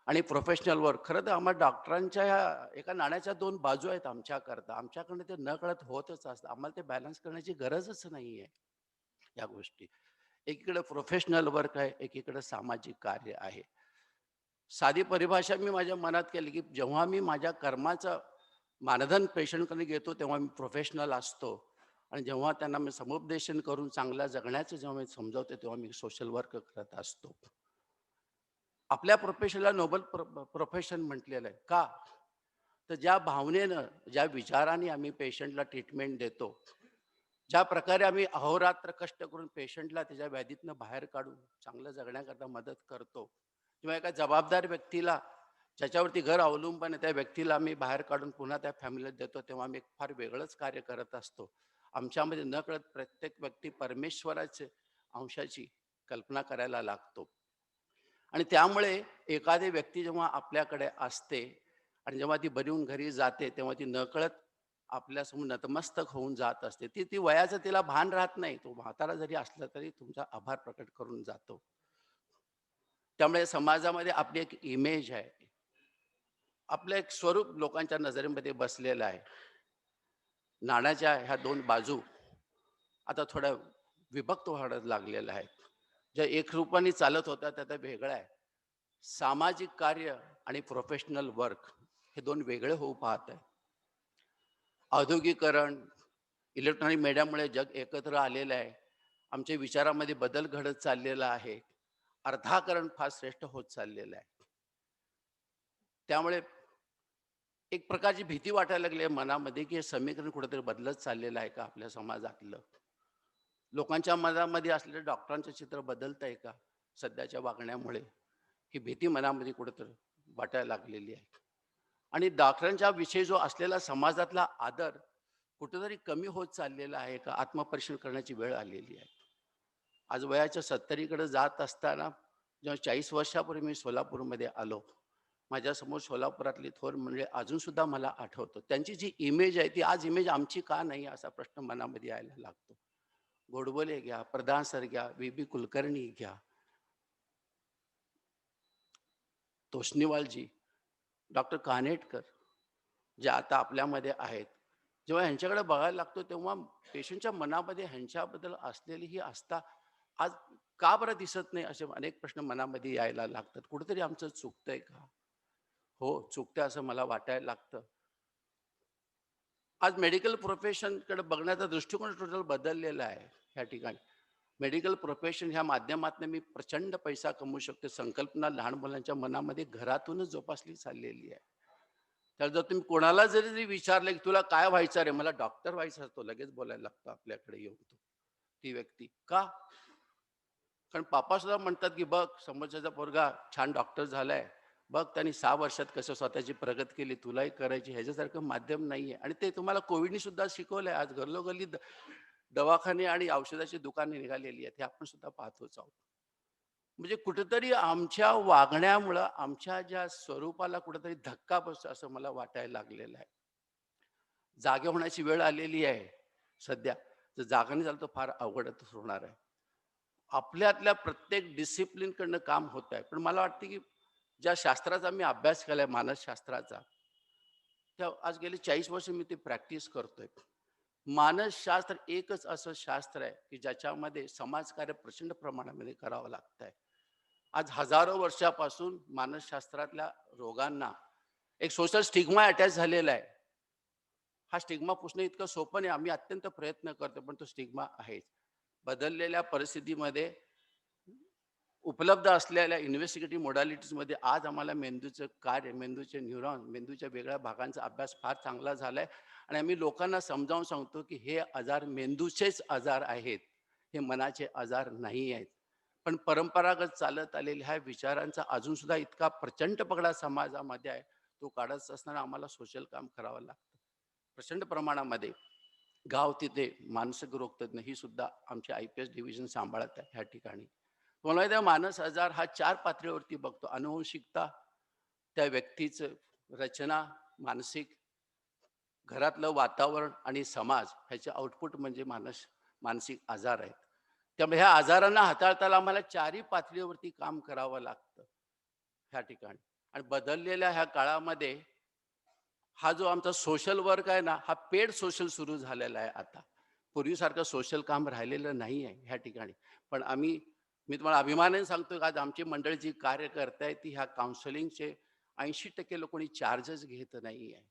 आणि प्रोफेशनल वर्क, खरं तर आम्हाला डॉक्टरांच्या ह्या एका नाण्याच्या दोन बाजू आहेत आमच्याकरता. आमच्याकडनं ते न कळत होतच असतं. आम्हाला ते बॅलन्स करण्याची गरजच नाही आहे या गोष्टी. एकीकडे प्रोफेशनल वर्क आहे, एकीकडे सामाजिक कार्य आहे. साधी परिभाषा मी माझ्या मनात केली की जेव्हा मी माझ्या कर्माचं मानधन पेशंटकडे घेतो तेव्हा मी प्रोफेशनल असतो, आणि जेव्हा त्यांना मी समुपदेशन करून चांगल्या जगण्याचं जेव्हा मी समजावते तेव्हा मी सोशल वर्क करत असतो. आपल्या प्रोफेशनला नोबल प्रोफेशन म्हटलेलं आहे. का? तर ज्या भावनेनं, ज्या विचाराने आम्ही पेशंटला ट्रीटमेंट देतो, ज्या प्रकारे आम्ही अहोरात्र कष्ट करून पेशंटला त्याच्या व्याधीतनं बाहेर काढून चांगलं जगण्याकरता मदत करतो, किंवा एका जबाबदार व्यक्तीला ज्याच्यावरती घर अवलंबून आहे त्या व्यक्तीला आम्ही बाहेर काढून पुन्हा त्या फॅमिलीला देतो, तेव्हा आम्ही एक फार वेगळंच कार्य करत असतो. आमच्यामध्ये न कळत प्रत्येक व्यक्ती परमेश्वराच्या अंशाची कल्पना करायला लागतो. आणि त्यामुळे एखादी व्यक्ती जेव्हा आपल्याकडे असते आणि जेव्हा ती बरी होऊन घरी जाते, तेव्हा ती नकळत आपल्यासमोर नतमस्तक होऊन जात असते. ती वयाचं तिला भान राहत नाही. तो म्हातारा जरी असला तरी तुमचा आभार प्रकट करून जातो. त्यामुळे समाजामध्ये आपली एक इमेज आहे, आपलं एक स्वरूप लोकांच्या नजरेमध्ये बसलेलं आहे. नाण्याच्या ह्या दोन बाजू आता थोड्या विभक्त व्हायला लागलेल्या आहेत. ज्या एक रूपाने चालत होत्या त्या वेगळ्या आहे. सामाजिक कार्य आणि प्रोफेशनल वर्क हे दोन वेगळे होऊ पाहत आहे. औद्योगिकरण, इलेक्ट्रॉनिक मीडियामुळे जग एकत्र आलेलं आहे. आमच्या विचारामध्ये बदल घडत चाललेला आहे. अर्धाकरण फार श्रेष्ठ होत चाललेलं आहे. त्यामुळे एक प्रकारची भीती वाटायला लागली आहे मनामध्ये की हे समीकरण कुठेतरी बदलत चाललेलं आहे का आपल्या समाजातलं. लोकांच्या मनामध्ये असलेलं डॉक्टरांचं चित्र बदलतंय का सध्याच्या वागण्यामुळे? ही भीती मनामध्ये कुठेतरी वाटायला लागलेली आहे. आणि डॉक्टरांच्या विषयी जो असलेला समाजातला आदर कुठेतरी कमी होत चाललेला आहे का? आत्मपरीक्षण करण्याची वेळ आलेली आहे. आज वयाच्या 70कडे जात असताना जेव्हा 40 वर्षापूर्वी मी सोलापूरमध्ये आलो, माझ्यासमोर सोलापुरातली थोर म्हणजे अजून सुद्धा मला आठवतं. त्यांची जी इमेज आहे ती आज इमेज आमची का नाही असा प्रश्न मनामध्ये यायला लागतो. गोडबोले घ्या, प्रधान सर घ्या, व्ही कुलकर्णी घ्या, तोष्णीवालजी, डॉक्टर कानेटकर, जे आता आपल्यामध्ये आहेत. जेव्हा ह्यांच्याकडे बघायला लागतो तेव्हा पेशंटच्या मनामध्ये ह्यांच्याबद्दल असलेली ही आस्था आज का बरं दिसत नाही असे अनेक प्रश्न मनामध्ये यायला लागतात. कुठेतरी आमचं चुकतंय का? हो, चुकतंय असं मला वाटायला लागतं. आज मेडिकल प्रोफेशनकडे बघण्याचा दृष्टिकोन टोटल बदललेला आहे ह्या ठिकाणी. मेडिकल प्रोफेशन ह्या माध्यमातून मी प्रचंड पैसा कमवू शकतो संकल्पना लहान मुलांच्या मनामध्ये घरातूनच जोपासली चाललेली आहे. तर जर तुम्ही कोणाला जरी विचारलं की तुला काय व्हायचं रे, मला डॉक्टर व्हायचं असतो, लगेच बोलायला लागतो आपल्याकडे येऊन ती व्यक्ती. का? कारण पापा सुद्धा म्हणतात की बघ समोरच्याचा पोरगा छान डॉक्टर झालाय, बघ त्यांनी 6 वर्षात कसं स्वतःची प्रगती केली, तुलाही करायची. ह्याच्यासारखं माध्यम नाहीये. आणि ते तुम्हाला कोविडनी सुद्धा शिकवलंय. आज घरोघरी दवाखाने आणि औषधाची दुकाने निघालेली आहेत, हे आपण सुद्धा पाहतोच आहोत. म्हणजे कुठेतरी आमच्या वागण्यामुळं आमच्या ज्या स्वरूपाला कुठेतरी धक्का बसतो असं मला वाटायला लागलेलं आहे. जागे होण्याची वेळ आलेली आहे सध्या. जर जागा नाही झालं तर फार अवघडच होणार आहे. आपल्यातल्या प्रत्येक डिसिप्लिनकडनं काम होत आहे. पण मला वाटतं की ज्या शास्त्राचा मी अभ्यास केलाय मानसशास्त्राचा, त्या आज गेले 40 वर्ष मी ते प्रॅक्टिस करतोय. मानसशास्त्र एकच असं शास्त्र आहे की ज्याच्यामध्ये समाजकार्य प्रचंड प्रमाणामध्ये करावं लागतंय. आज हजारो वर्षापासून मानसशास्त्रातल्या रोगांना एक सोशल स्टिग्मा अटॅच झालेला आहे. हा स्टिग्मा पुसणं इतकं सोपं नाही. आम्ही अत्यंत प्रयत्न करतो, पण तो स्टिग्मा आहेच. बदललेल्या परिस्थितीमध्ये उपलब्ध असलेल्या इन्व्हेस्टिगेटिव्ह मोडॅलिटीजमध्ये आज आम्हाला मेंदूचं कार्य, मेंदूचे न्यूरॉन, मेंदूच्या वेगळ्या भागांचा अभ्यास फार चांगला झालाय. आणि आम्ही लोकांना समजावून सांगतो की हे आजार मेंदूचेच आजार आहेत, हे मनाचे आजार नाही आहेत. पण परंपरागत चालत आलेल्या ह्या विचारांचा अजून सुद्धा इतका प्रचंड पगडा समाजामध्ये आहे. तो काढत असताना आम्हाला सोशल काम करावं लागतं प्रचंड प्रमाणामध्ये. गाव तिथे मानसिक रोग तज्ञ ही सुद्धा आमचे IPS डिव्हिजन सांभाळत आहे ह्या ठिकाणी. तुम्हाला माहिती आहे मानस आजार हा 4 पातळीवरती बघतो. अनुवंशिकता, त्या व्यक्तीचं रचना, मानसिक, घरातलं वातावरण आणि समाज ह्याचे आउटपुट म्हणजे मानसिक आजार आहेत. त्यामुळे ह्या आजारांना हाताळताना आम्हाला 4ही पातळीवरती काम करावं लागतं ह्या ठिकाणी. आणि बदललेल्या ह्या काळामध्ये हा जो आमचा सोशल वर्क आहे ना, हा पेड सोशल सुरू झालेला आहे आता. पूर्वीसारखं सोशल काम राहिलेलं नाही आहे ह्या ठिकाणी. पण मी तुम्हाला अभिमानाने सांगतो की आज आमची मंडळी जी कार्य करतायत ती ह्या काउन्सिलिंगचे 80% लोक कोणी चार्जेस घेत नाही आहे.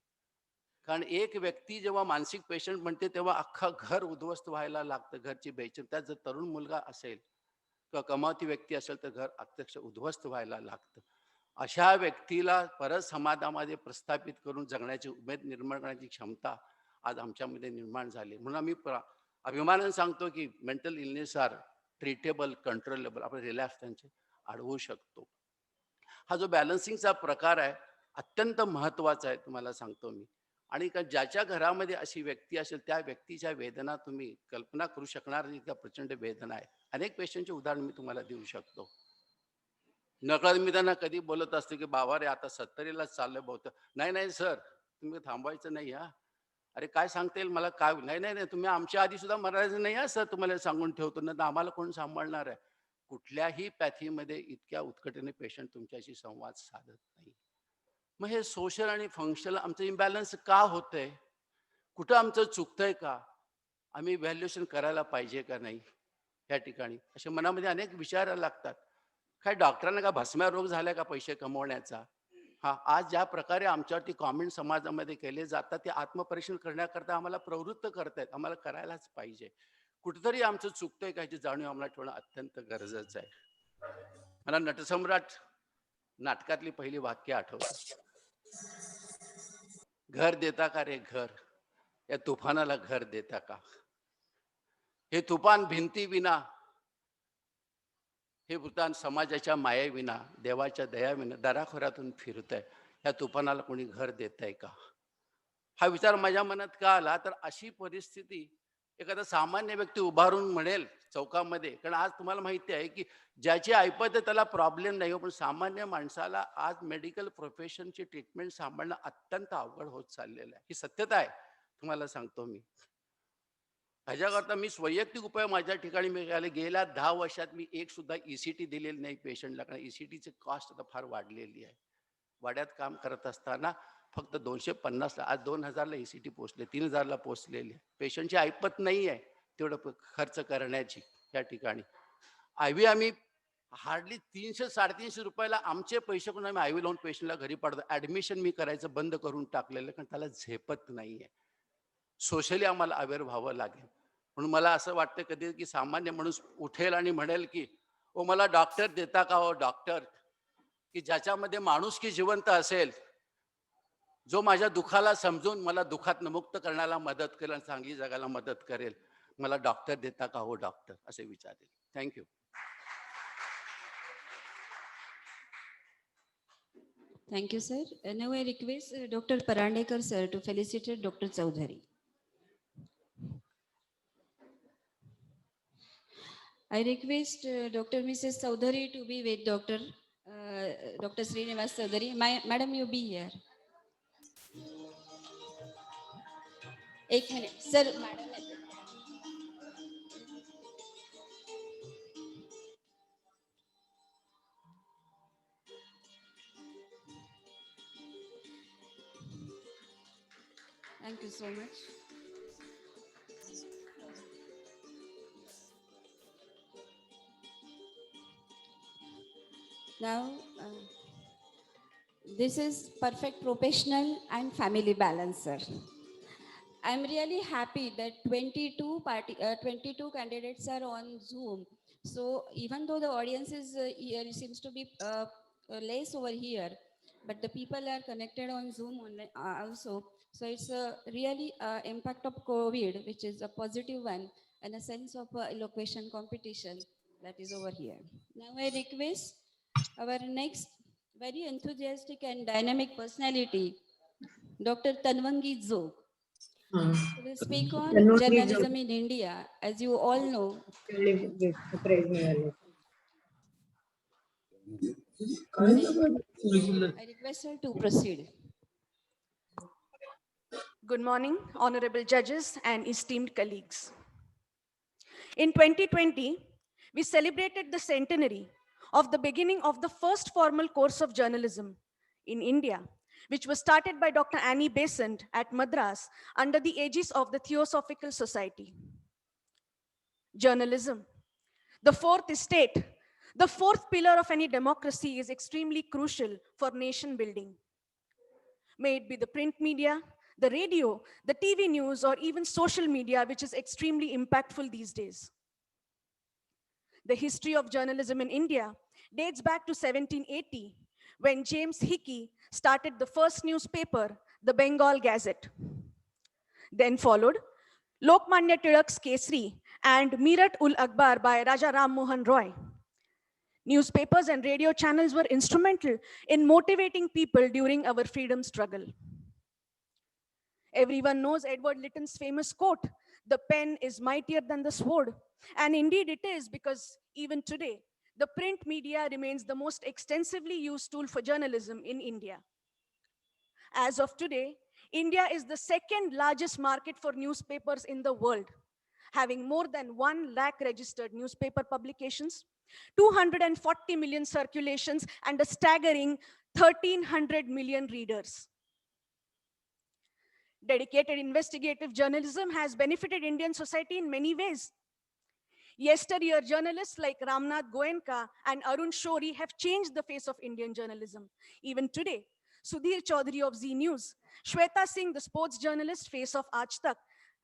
कारण एक व्यक्ती जेव्हा मानसिक पेशंट म्हणते तेव्हा अख्खं घर उद्ध्वस्त व्हायला लागतं. घरची बेचैन, त्यात जर तरुण मुलगा असेल किंवा कमावती व्यक्ती असेल तर घर अक्षरशः उद्ध्वस्त व्हायला लागतं. अशा व्यक्तीला परत समाजामध्ये प्रस्थापित करून जगण्याची उमेद निर्माण करण्याची क्षमता आज आमच्यामध्ये निर्माण झाली. म्हणून आम्ही अभिमानाने सांगतो की mental illness are treatable, controllable. आपण रिलॅक्स त्यांचे अडवू शकतो. हा जो बॅलन्सिंगचा प्रकार आहे अत्यंत महत्वाचा आहे तुम्हाला सांगतो मी. आणि ज्याच्या घरामध्ये अशी व्यक्ती असेल त्या व्यक्तीच्या वेदना तुम्ही कल्पना करू शकणार नाही, इतक्या प्रचंड वेदना आहे. अनेक पेशंटचे उदाहरण मी तुम्हाला देऊ शकतो. नकळत मी त्यांना कधी बोलत असतो की बाबा रे आता 70ला चाललंय बहुतेक. नाही नाही सर, तुम्ही थांबवायचं नाही हा. अरे काय सांगता येईल मला, काय नाही नाही नाही तुम्ही आमच्या आधी सुद्धा मरायचं नाही हा सर, तुम्हाला सांगून ठेवतो ना, आम्हाला कोण सांभाळणार आहे. कुठल्याही पॅथीमध्ये इतक्या उत्कटेने पेशंट तुमच्याशी संवाद साधत नाही. मग हे सोशल आणि फंक्शनल आमचं इम्बॅलन्स का होतंय? कुठं आमचं चुकतंय का? आम्ही व्हॅल्युएशन करायला पाहिजे का नाही? या ठिकाणी असे मनामध्ये अनेक विचार लागतात. काय डॉक्टरांना का भस्म्या रोग झालाय का पैसे कमवण्याचा? हा, आज ज्या प्रकारे आमच्यावरती कॉमेंट समाजामध्ये केले जातात ते आत्मपरीक्षण करण्याकरता आम्हाला प्रवृत्त करतायत. आम्हाला करायलाच पाहिजे. कुठेतरी आमचं चुकतंय का याची जाणीव आम्हाला ठेवणं अत्यंत गरजेचं आहे. मला नटसम्राट नाटकातली पहिली वाक्य आठवतं. घर देता का रे घर, या तुफानाला घर देता का? हे तुफान भिंती विना, हे वृतान समाजाच्या मायेविना, देवाच्या दयाविना दराखोऱ्यातून फिरत आहे. ह्या तुफानाला कोणी घर देत आहे का? हा विचार माझ्या मनात का आला, तर अशी परिस्थिती एखादा सामान्य व्यक्ती उभारून म्हणेल चौकामध्ये, कारण आज तुम्हाला माहिती आहे की ज्याची ऐपत आहे त्याला प्रॉब्लेम नाही हो, पण सामान्य माणसाला आज मेडिकल प्रोफेशनची ट्रीटमेंट सांभाळणं अत्यंत अवघड होत चाललेलं आहे. ही सत्यता आहे, तुम्हाला सांगतो मी. ह्याच्याकरता मी वैयक्तिक उपाय माझ्या ठिकाणी मी केले. गेल्या 10 वर्षात मी एक सुद्धा ECT दिलेली नाही पेशंटला, कारण ECTची कॉस्ट आता फार वाढलेली आहे. वाड्यात काम करत असताना फक्त 250 आज 2000ला ECT पोचले, 3000ला पोचलेली आहे. पेशंटची ऐपत नाही आहे तेवढं खर्च करण्याची या ठिकाणी. IV आम्ही हार्डली 300-350 रुपयाला आमचे पैसे करून आम्ही IV लावून पेशंटला घरी पाडतो. ऍडमिशन मी करायचं बंद करून टाकलेलं, कारण त्याला झेपत नाहीये. सोशली आम्हाला अवेअर व्हावं लागेल. म्हणून मला असं वाटतं कधी की सामान्य माणूस उठेल आणि म्हणेल की ओ मला डॉक्टर देता का हो डॉक्टर, की ज्याच्यामध्ये माणुसकी जिवंत असेल, जो माझ्या दुःखाला समजून मला दुःखातनं मुक्त करण्याला मदत करेल आणि चांगली जगायला मदत करेल. मला डॉक्टर देता का हो डॉक्टर, असे विचारेल. Thank you. Thank you, sir. Now I request Dr. Parandekar, sir, to felicitate Dr. Chaudhary. I request Dr. Mrs. Chaudhary to be with Dr. Srinivas Chaudhary. Madam, you be here. एक minute, sir. Madam, thank you so much. Now, this is perfect professional and family balance, sir. I'm really happy that 22 candidates are on Zoom. So even though the audience is here, it seems to be less over here, but the people are connected on Zoom also. So it's a really impact of COVID, which is a positive one, and a sense of elocution competition that is over here. Now I request our next very enthusiastic and dynamic personality, Dr. Tanvangi Zog. We will speak on journalism in India. As you all know, I request her to proceed. Good morning, honorable judges and esteemed colleagues. In 2020, we celebrated the centenary of the beginning of the first formal course of journalism in India, which was started by Dr. Annie Besant at Madras under the aegis of the Theosophical Society. Journalism, the fourth estate, the fourth pillar of any democracy, is extremely crucial for nation building. May it be the print media, the radio, the TV news, or even social media, which is extremely impactful these days. The history of journalism in India dates back to 1780, when James Hickey started the first newspaper, the Bengal Gazette. Then followed Lokmanya Tilak's Kesri and Mirat-ul-Akbar by Raja Ram Mohan Roy. Newspapers and radio channels were instrumental in motivating people during our freedom struggle. Everyone knows Edward Lytton's famous quote, "The pen is mightier than the sword." And indeed it is, because even today, the print media remains the most extensively used tool for journalism in India. As of today, India is the second largest market for newspapers in the world, having more than 1 lakh registered newspaper publications, 240 million circulations, and a staggering 1,300 million readers. Dedicated investigative journalism has benefited Indian society in many ways. Yesteryear journalists like Ramnath Goenka and Arun Shourie have changed the face of Indian journalism. Even today, Sudhir Chaudhary of Zee News, Shweta Singh, the sports journalist, face of Aaj Tak,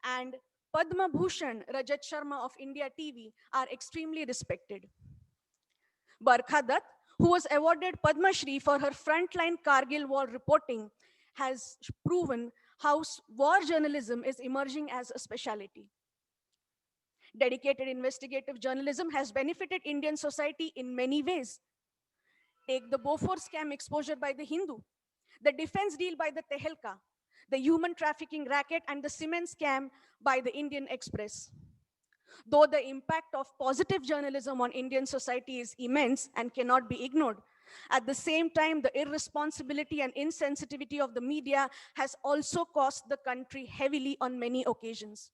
and Padma Bhushan Rajat Sharma of India TV are extremely respected. Barkha Dutt, who was awarded Padma Shri for her frontline Kargil war reporting, has proven how war journalism is emerging as a specialty. Dedicated investigative journalism has benefited Indian society in many ways. Take the Beaufort scam exposure by the Hindu, the defense deal by the Tehelka, the human trafficking racket, and the cement scam by the Indian Express. Though the impact of positive journalism on Indian society is immense and cannot be ignored, at the same time, the irresponsibility and insensitivity of the media has also cost the country heavily on many occasions.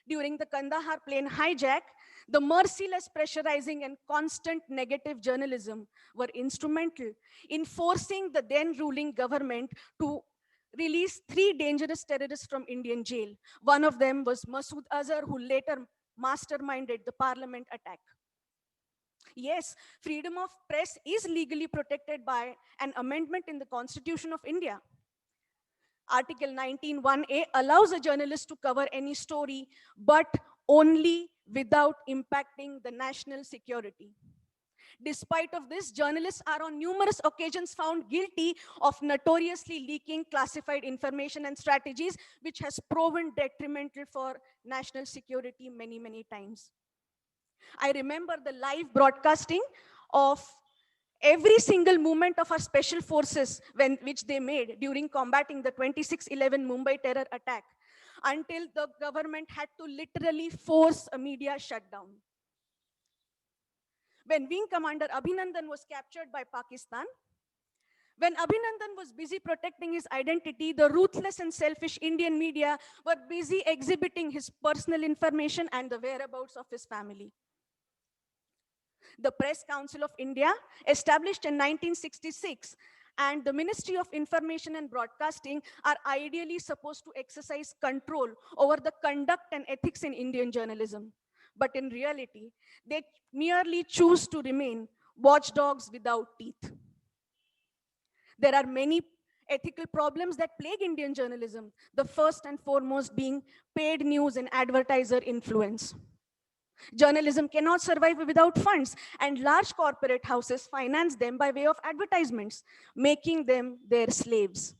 During the Kandahar plane hijack, the merciless pressurizing and constant negative journalism were instrumental in forcing the then ruling government to release 3 dangerous terrorists from Indian jail. One of them was Masood Azhar, who later masterminded the parliament attack. Yes, freedom of press is legally protected by an amendment in the Constitution of India. Article 19(1)(a) allows a journalist to cover any story, but only without impacting the national security. Despite of this, journalists are on numerous occasions found guilty of notoriously leaking classified information and strategies, which has proven detrimental for national security many, many times. I remember the live broadcasting of every single movement of our special forces which they made during combating the 26/11 Mumbai terror attack, until the government had to literally force a media shutdown. When Wing Commander Abhinandan was captured by Pakistan, when Abhinandan was busy protecting his identity, the ruthless and selfish Indian media were busy exhibiting his personal information and the whereabouts of his family. The Press Council of India, established in 1966, and the Ministry of Information and Broadcasting are ideally supposed to exercise control over the conduct and ethics in Indian journalism. But in reality, they merely choose to remain watchdogs without teeth. There are many ethical problems that plague Indian journalism, the first and foremost being paid news and advertiser influence. Journalism cannot survive without funds, and large corporate houses finance them by way of advertisements, making them their slaves.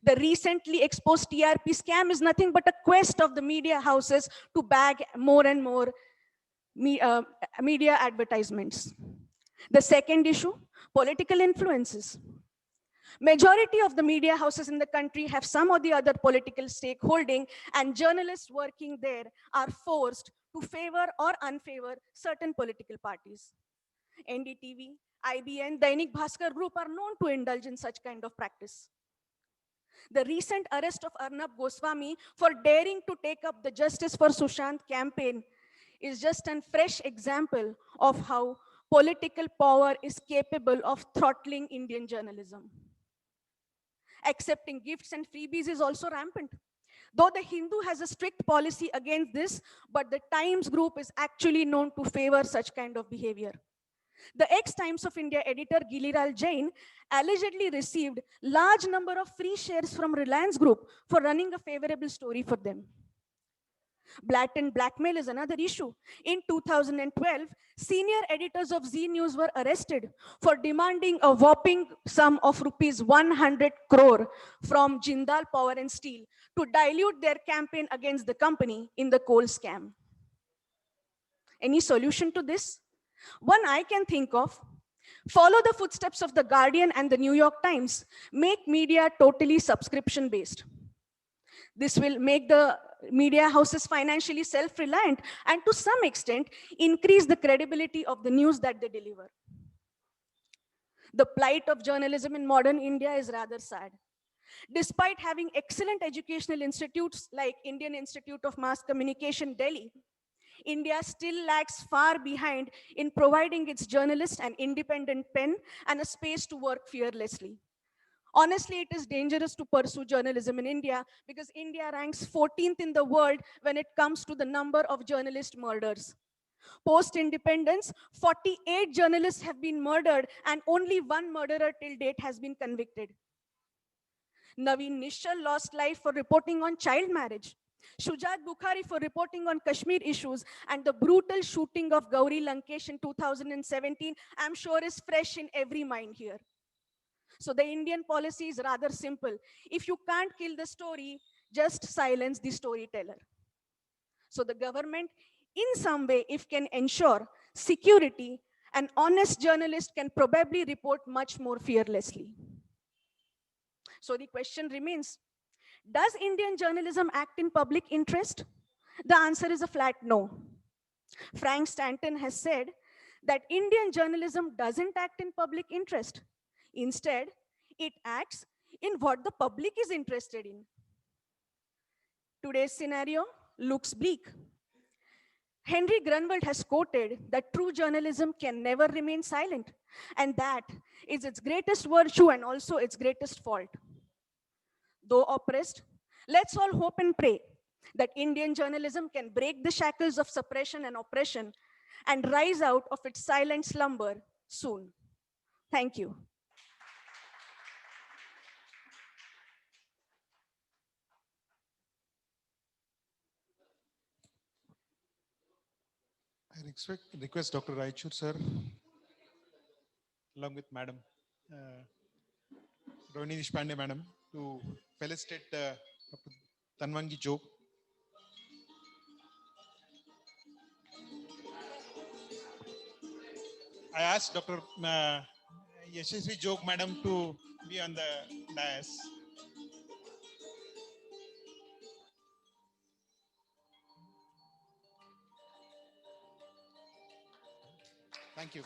The recently exposed TRP scam is nothing but a quest of the media houses to bag more and more media advertisements. The second issue, political influences. Majority of the media houses in the country have some or the other political stakeholding, and journalists working there are forced to favor or unfavor certain political parties. NDTV, IBN, Dainik Bhaskar Group are known to indulge in such kind of practice. The recent arrest of Arnab Goswami for daring to take up the Justice for Sushant campaign is just a fresh example of how political power is capable of throttling Indian journalism. Accepting gifts and freebies is also rampant. Though the Hindu has a strict policy against this, but the Times Group is actually known to favor such kind of behavior. The ex-Times of India editor Giliral Jain allegedly received large number of free shares from Reliance Group for running a favorable story for them. Blatant blackmail is another issue. In 2012, senior editors of Zee News were arrested for demanding a whopping sum of rupees 100 crore from Jindal Power and Steel to dilute their campaign against the company in the coal scam. Any solution to this? One I can think of: follow the footsteps of the Guardian and the New York Times. Make media totally subscription-based. This will make the media houses financially self-reliant and to some extent increase the credibility of the news that they deliver. The plight of journalism in modern India is rather sad. Despite having excellent educational institutes like Indian Institute of Mass Communication, Delhi, India still lags far behind in providing its journalists an independent pen and a space to work fearlessly. Honestly, it is dangerous to pursue journalism in India because India ranks 14th in the world when it comes to the number of journalist murders. Post-independence, 48 journalists have been murdered and only one murderer till date has been convicted. Naveen Nishal lost life for reporting on child marriage. Shujat Bukhari for reporting on Kashmir issues, and the brutal shooting of Gauri Lankesh in 2017, I'm sure is fresh in every mind here. So the Indian policy is rather simple. If you can't kill the story, just silence the storyteller. So the government, in some way, if can ensure security, an honest journalist can probably report much more fearlessly. So the question remains, does Indian journalism act in public interest? The answer is a flat no. Frank Stanton has said that Indian journalism doesn't act in public interest. Instead, it acts in what the public is interested in. Today's scenario looks bleak. Henry Grunwald has quoted that true journalism can never remain silent, and that is its greatest virtue and also its greatest fault. Though oppressed, let's all hope and pray that Indian journalism can break the shackles of suppression and oppression and rise out of its silent slumber soon. Thank you. I request Dr. Raichur sir, along with Madam Rohini Deshpande Madam, to felicitate Dr. Tanvangi Jog. I asked Dr. Yashasvi Jog Madam to be on the dais. Thank you.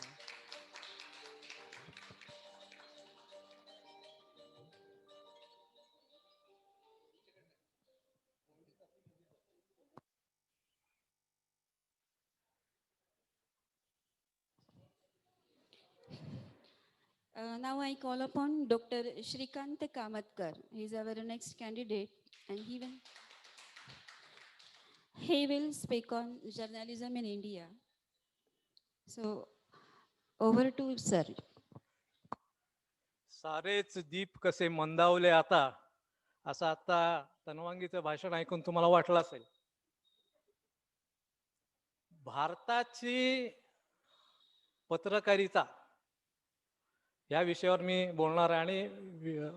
Now I call upon Dr. Shrikant Kamatkar. He is our next candidate, and he will speak on journalism in India. So, over to sir. सारेच दीप कसे मंदावले आता, असं आता तनवांगीचं भाषण ऐकून तुम्हाला वाटलं असेल. भारताची पत्रकारिता या विषयावर मी बोलणार आहे आणि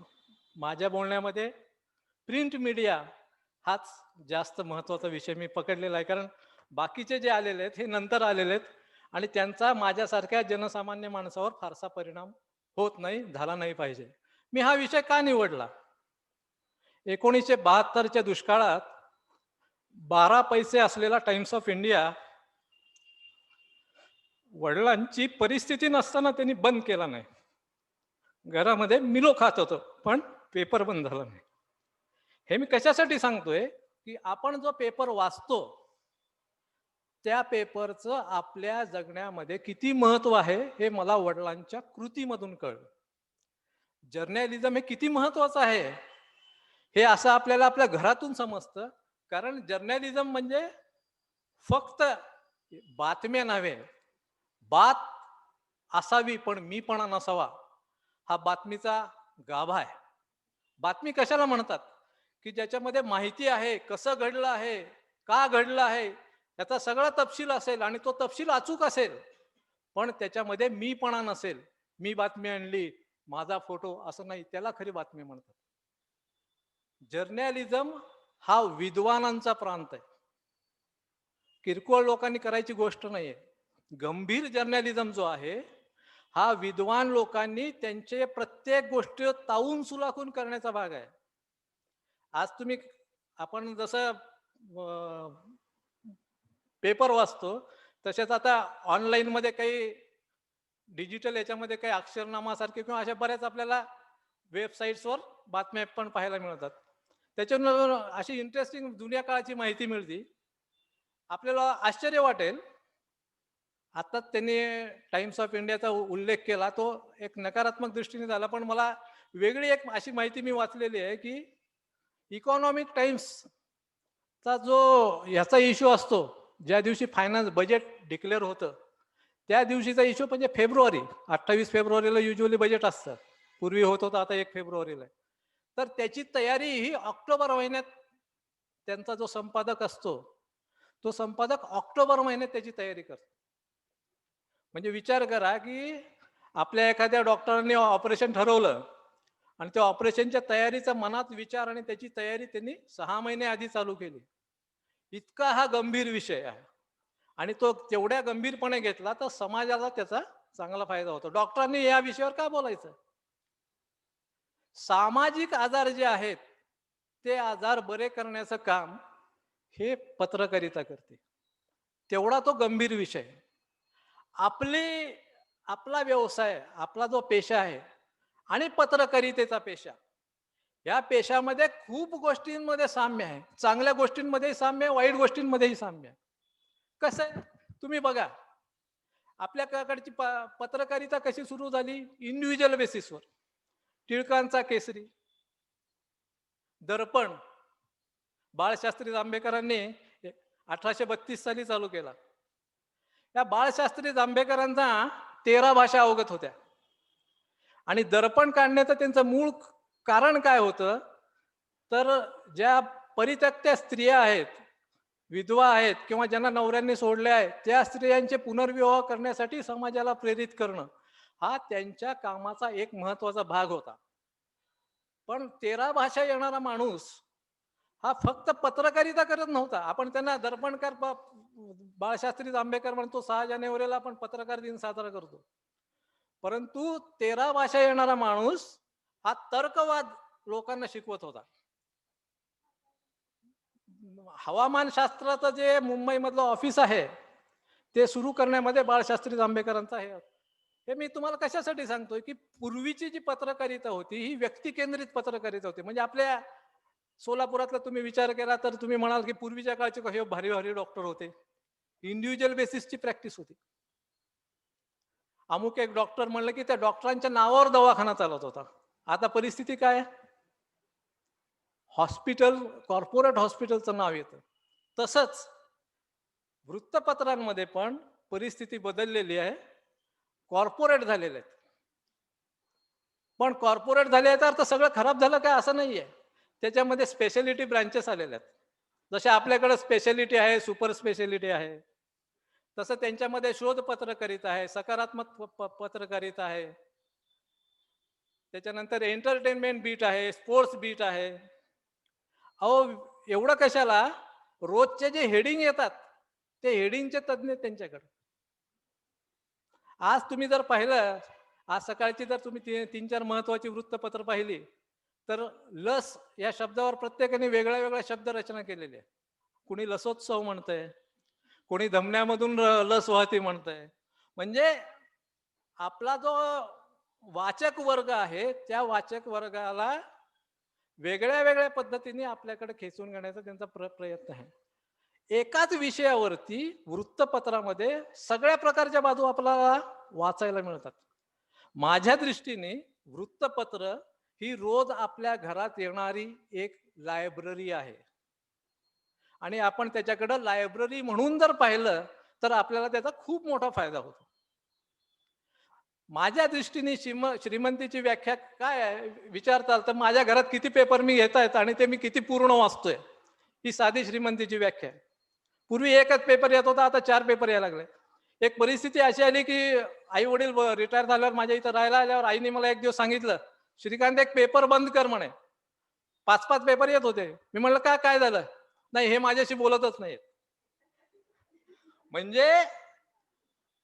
माझ्या बोलण्यामध्ये प्रिंट मीडिया हाच जास्त महत्त्वाचा विषय मी पकडलेला आहे, कारण बाकीचे जे आलेले आहेत हे नंतर आलेले आहेत आणि त्यांचा माझ्यासारख्या जनसामान्य माणसावर फारसा परिणाम होत नाही, झाला नाही पाहिजे. मी हा विषय का निवडला? 1972च्या दुष्काळात 12 पैसे असलेला टाइम्स ऑफ इंडिया वडिलांची परिस्थिती नसताना त्यांनी बंद केला नाही. घरामध्ये मिलो खात होतो, पण पेपर बंद झाला नाही. हे मी कशासाठी सांगतोय की आपण जो पेपर वाचतो त्या पेपरचं आपल्या जगण्यामध्ये किती महत्व आहे हे मला वडिलांच्या कृतीमधून कळलं. जर्नलिझम हे किती महत्वाचं आहे हे असं आपल्याला आपल्या घरातून समजतं, कारण जर्नलिझम म्हणजे फक्त बातम्या नव्हे, बात असावी पण मीपणा नसावा हा बातमीचा गाभा आहे. बातमी कशाला म्हणतात की ज्याच्यामध्ये माहिती आहे, कसं घडलं आहे, का घडलं आहे याचा सगळा तपशील असेल आणि तो तपशील अचूक असेल, पण त्याच्यामध्ये मीपणा नसेल. मी बातमी आणली, माझा फोटो, असं नाही, त्याला खरी बातमी म्हणतात. जर्नलिझम हा विद्वानांचा प्रांत आहे, किरकोळ लोकांनी करायची गोष्ट नाहीये. गंभीर जर्नलिझम जो आहे हा विद्वान लोकांनी त्यांचे प्रत्येक गोष्ट तावून सुलाखून करण्याचा भाग आहे. आज आपण जसं पेपर वाचतो तसेच आता ऑनलाईन मध्ये काही डिजिटल याच्यामध्ये काही अक्षरनामासारखे किंवा अशा बऱ्याच आपल्याला वेबसाईट्सवर बातम्या पण पाहायला मिळतात. त्याच्यावर अशी इंटरेस्टिंग जुन्या काळाची माहिती मिळते. आपल्याला आश्चर्य वाटेल, आता त्यांनी टाइम्स ऑफ इंडियाचा उल्लेख केला, तो एक नकारात्मक दृष्टीने झाला, पण मला वेगळी एक अशी माहिती मी वाचलेली आहे की इकॉनॉमिक टाइम्सचा जो याचा इश्यू असतो, ज्या दिवशी फायनान्स बजेट डिक्लेअर होतं त्या दिवशीचा इश्यू म्हणजे फेब्रुवारी, 28 फेब्रुवारीला युजली बजेट असतं. पूर्वी होत होतं, आता 1 फेब्रुवारीला. तर त्याची तयारी ही ऑक्टोबर महिन्यात, त्यांचा जो संपादक असतो तो संपादक ऑक्टोबर महिन्यात त्याची तयारी करतो. म्हणजे विचार करा की आपल्या एखाद्या डॉक्टरांनी ऑपरेशन ठरवलं आणि त्या ऑपरेशनच्या तयारीचा मनात विचार आणि त्याची तयारी त्यांनी 6 महिने आधी चालू केली. इतका हा गंभीर विषय आहे आणि तो तेवढ्या गंभीरपणे घेतला तर समाजाला त्याचा चांगला फायदा होतो. डॉक्टरांनी या विषयावर का बोलायचं? सामाजिक आजार जे आहेत ते आजार बरे करण्याचं काम हे पत्रकारिता करते. तेवढा तो गंभीर विषय. आपला व्यवसाय, आपला जो पेशा आहे आणि पत्रकारितेचा पेशा, या पेशामध्ये खूप गोष्टींमध्ये साम्य आहे. चांगल्या गोष्टींमध्येही साम्य आहे, वाईट गोष्टींमध्येही साम्य आहे. कसं आहे तुम्ही बघा, आपल्याकडची पत्रकारिता कशी सुरू झाली? इंडिव्हिज्युअल बेसिसवर. टिळकांचा केसरी, दर्पण बाळशास्त्री जांभेकरांनी 1832 साली चालू केला. या बाळशास्त्री जांभेकरांना 13 भाषा अवगत होत्या आणि दर्पण काढण्याचं त्यांचं मूळ कारण काय होतं? तर ज्या परित्यक्त्या स्त्रिया आहेत, विधवा आहेत किंवा ज्यांना नवऱ्यांनी सोडले आहे, त्या स्त्रियांचे पुनर्विवाह करण्यासाठी समाजाला प्रेरित करणं हा त्यांच्या कामाचा एक महत्वाचा भाग होता. पण 13 भाषा येणारा माणूस हा फक्त पत्रकारिता करत नव्हता. आपण त्यांना दर्पणकार बाळशास्त्री जांभेकर म्हणतो, 6 जानेवारीला आपण पत्रकार दिन साजरा करतो. परंतु 13 भाषा येणारा माणूस हा तर्कवाद लोकांना शिकवत होता. हवामानशास्त्राचं जे मुंबईमधलं ऑफिस आहे ते सुरू करण्यामध्ये बाळशास्त्री जांभेकरांचा हे मी तुम्हाला कशासाठी सांगतोय की पूर्वीची जी पत्रकारिता होती ही व्यक्ती केंद्रित पत्रकारिता होती. म्हणजे आपल्या सोलापुरातला तुम्ही विचार केला तर तुम्ही म्हणाल की पूर्वीच्या काळचे कसे भारी भारी डॉक्टर होते. इंडिव्हिज्युअल बेसिसची प्रॅक्टिस होती. अमुक एक डॉक्टर म्हणलं की त्या डॉक्टरांच्या नावावर दवाखाना चालत होता. आता परिस्थिती काय आहे? हॉस्पिटल, कॉर्पोरेट हॉस्पिटलचं नाव येतं. तसंच वृत्तपत्रांमध्ये पण परिस्थिती बदललेली आहे. कॉर्पोरेट झालेले आहेत. पण कॉर्पोरेट झाले आहेत तर सगळं खराब झालं काय असं नाहीये. त्याच्यामध्ये स्पेशालिटी ब्रांचेस आलेले आहेत. जसे आपल्याकडे स्पेशालिटी आहे, सुपर स्पेशालिटी आहे, तसं त्यांच्यामध्ये शोध पत्रकारिता आहे, सकारात्मक पत्रकारिता आहे, त्याच्यानंतर एंटरटेनमेंट बीट आहे, स्पोर्ट्स बीट आहे. अहो एवढं कशाला, रोजचे जे हेडिंग येतात ते हेडिंगचे तज्ज्ञ त्यांच्याकडे. आज तुम्ही जर पाहिलं, आज सकाळची जर तुम्ही 3-4 महत्वाची वृत्तपत्र पाहिली तर लस या शब्दावर प्रत्येकाने वेगळ्या वेगळ्या शब्द रचना केलेली आहे. कोणी लसोत्सव म्हणतंय, कोणी धमन्यामधून लस वाहते म्हणतंय. म्हणजे आपला जो वाचक वर्ग आहे त्या वाचक वर्गाला वेगळ्या वेगळ्या पद्धतीने आपल्याकडे खेचून घेण्याचा त्यांचा प्रयत्न आहे. एकाच विषयावरती वृत्तपत्रामध्ये सगळ्या प्रकारच्या बाजू आपल्याला वाचायला मिळतात. माझ्या दृष्टीने वृत्तपत्र ही रोज आपल्या घरात येणारी एक लायब्ररी आहे आणि आपण त्याच्याकडे लायब्ररी म्हणून जर पाहिलं तर आपल्याला त्याचा खूप मोठा फायदा होतो. माझ्या दृष्टीने श्रीमंतीची व्याख्या काय आहे विचारताल तर माझ्या घरात किती पेपर मी घेत आहेत आणि ते मी किती पूर्ण वाचतोय, ही साधी श्रीमंतीची व्याख्या आहे. पूर्वी एकच पेपर येत होता, आता 4 पेपर यायला लागले. एक परिस्थिती अशी आली की आई वडील रिटायर झाल्यावर माझ्या इथं राहायला आल्यावर आईने मला एक दिवस सांगितलं, श्रीकांत एक पेपर बंद कर म्हणे. 5-5 पेपर येत होते. मी म्हणलं काय झालं? नाही हे माझ्याशी बोलतच नाहीत. म्हणजे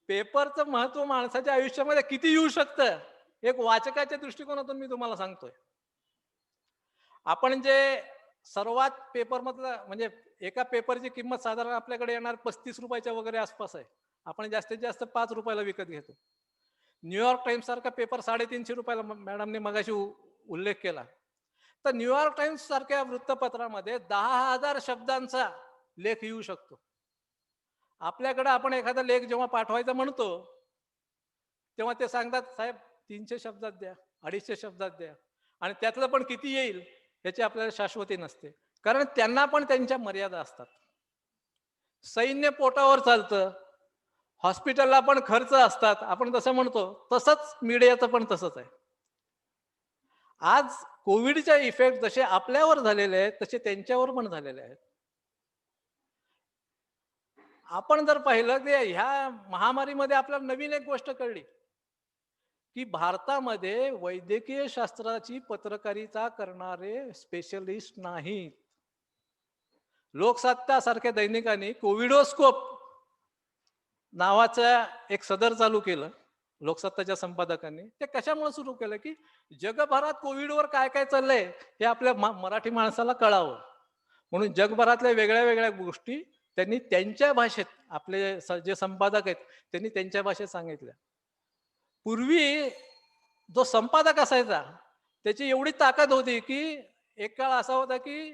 पेपरचं महत्व माणसाच्या आयुष्यामध्ये किती येऊ शकतं एक वाचकाच्या दृष्टिकोनातून मी तुम्हाला सांगतोय. आपण जे सर्वात पेपर मधलं म्हणजे एका पेपरची किंमत साधारण आपल्याकडे येणार 35 रुपयाच्या वगैरे आसपास आहे. आपण जास्तीत जास्त 5 रुपयाला विकत घेतो. न्यूयॉर्क टाइम्स सारखा पेपर 350 रुपयाला मॅडमने मगाशी उल्लेख केला. तर न्यूयॉर्क टाइम्स सारख्या वृत्तपत्रामध्ये 10,000 शब्दांचा लेख येऊ शकतो. आपल्याकडे आपण एखादा लेख जेव्हा पाठवायचा म्हणतो तेव्हा ते सांगतात साहेब 300 शब्दात द्या, 250 शब्दात द्या आणि त्यातलं पण किती येईल याची आपल्याला शाश्वती नसते. कारण त्यांना पण त्यांच्या मर्यादा असतात. सैन्य पोटावर चालतं, हॉस्पिटलला पण खर्च असतात, आपण तसं म्हणतो, तसंच मीडियाचं पण तसंच आहे. आज कोविडच्या इफेक्ट जसे आपल्यावर झालेले आहेत तसे त्यांच्यावर पण झालेले आहेत. आपण जर पाहिलं की ह्या महामारीमध्ये आपल्याला नवीन एक गोष्ट कळली की भारतामध्ये वैद्यकीय शास्त्राची पत्रकारिता करणारे स्पेशलिस्ट नाहीत. लोकसत्ता सारख्या दैनिकांनी कोविडोस्कोप नावाचं एक सदर चालू केलं लोकसत्ताच्या संपादकांनी. ते कशामुळे सुरू केलं की जगभरात कोविडवर काय काय चाललंय हे आपल्या मराठी माणसाला कळावं, म्हणून जगभरातल्या वेगळ्या वेगळ्या गोष्टी त्यांनी त्यांच्या भाषेत, आपले जे संपादक आहेत त्यांनी त्यांच्या भाषेत सांगितल्या. पूर्वी जो संपादक असायचा त्याची एवढी ताकद होती की एक काळ असा होता की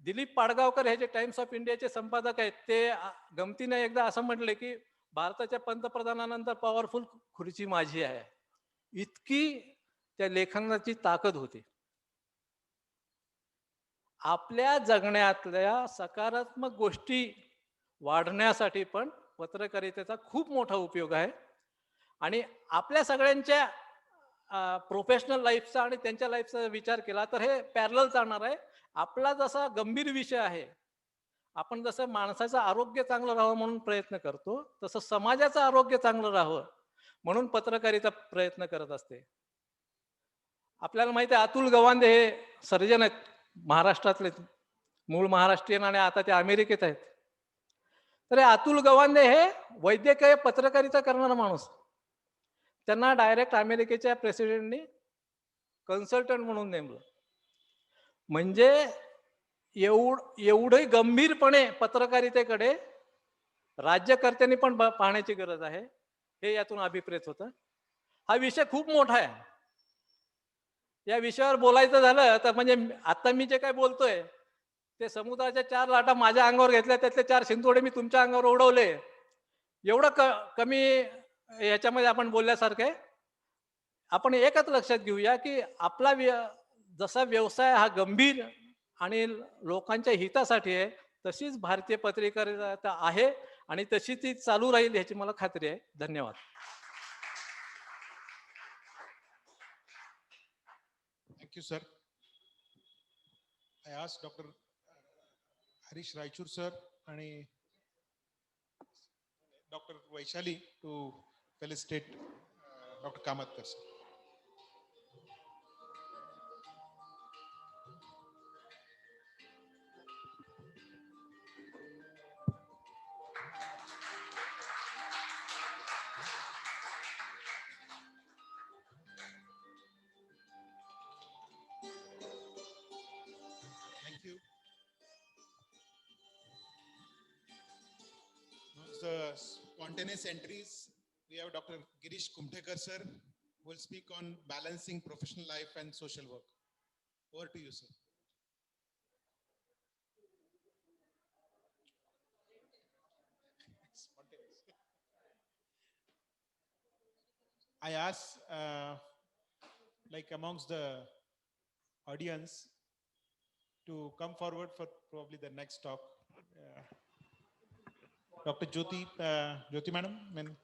दिलीप पाडगावकर हे जे टाइम्स ऑफ इंडियाचे संपादक आहेत ते गमतीने एकदा असं म्हटले की भारताच्या पंतप्रधानानंतर पॉवरफुल खुर्ची माझी आहे. इतकी त्या लेखनाची ताकद होती. आपल्या जगण्यातल्या सकारात्मक गोष्टी वाढण्यासाठी पण पत्रकारितेचा खूप मोठा उपयोग आहे. आणि आपल्या सगळ्यांच्या प्रोफेशनल लाईफचा आणि त्यांच्या लाईफचा विचार केला तर हे पॅरलल चालणार आहे. आपला जसा गंभीर विषय आहे, आपण जसं माणसाचं आरोग्य चांगलं राहावं म्हणून प्रयत्न करतो, तसं समाजाचं आरोग्य चांगलं राहावं म्हणून पत्रकारिता प्रयत्न करत असते. आपल्याला माहिती आहे अतुल गवांदे हे सर्जन आहेत, महाराष्ट्रातले, मूळ महाराष्ट्रीयन आणि आता ते अमेरिकेत आहेत. तर अतुल गवांदे हे वैद्यकीय पत्रकारिता करणारा माणूस. त्यांना डायरेक्ट अमेरिकेच्या प्रेसिडेंटनी कन्सल्टंट म्हणून नेमलं. म्हणजे एवढे गंभीरपणे पत्रकारितेकडे राज्यकर्त्यांनी पण पाहण्याची गरज आहे, हे यातून अभिप्रेत होतं. हा विषय खूप मोठा आहे. या विषयावर बोलायचं झालं तर म्हणजे आता मी जे काय बोलतोय ते समुद्राच्या 4 लाटा माझ्या अंगावर घेतल्या, त्यातले 4 शिंतोडे मी तुमच्या अंगावर उडवले. एवढं कमी याच्यामध्ये आपण बोलल्यासारखं आहे. आपण एकच लक्षात घेऊया की आपला जसा व्यवसाय हा गंभीर आणि लोकांच्या हितासाठी आहे, तशीच भारतीय पत्रकारिता आहे आणि तशी ती चालू राहील ह्याची मला खात्री आहे. धन्यवाद. Thank you, sir. I asked Dr. Harish Raichur sir and Dr. Vaishali to felicitate Dr. Kamatkar sir. Thank you. Now the spontaneous entries. We have Dr. Girish Kumthekar sir, who will speak on balancing professional life and social work. Over to you, sir. Spontaneous. I ask, like amongst the audience, to come forward for probably the next talk. Dr. Jyoti madam,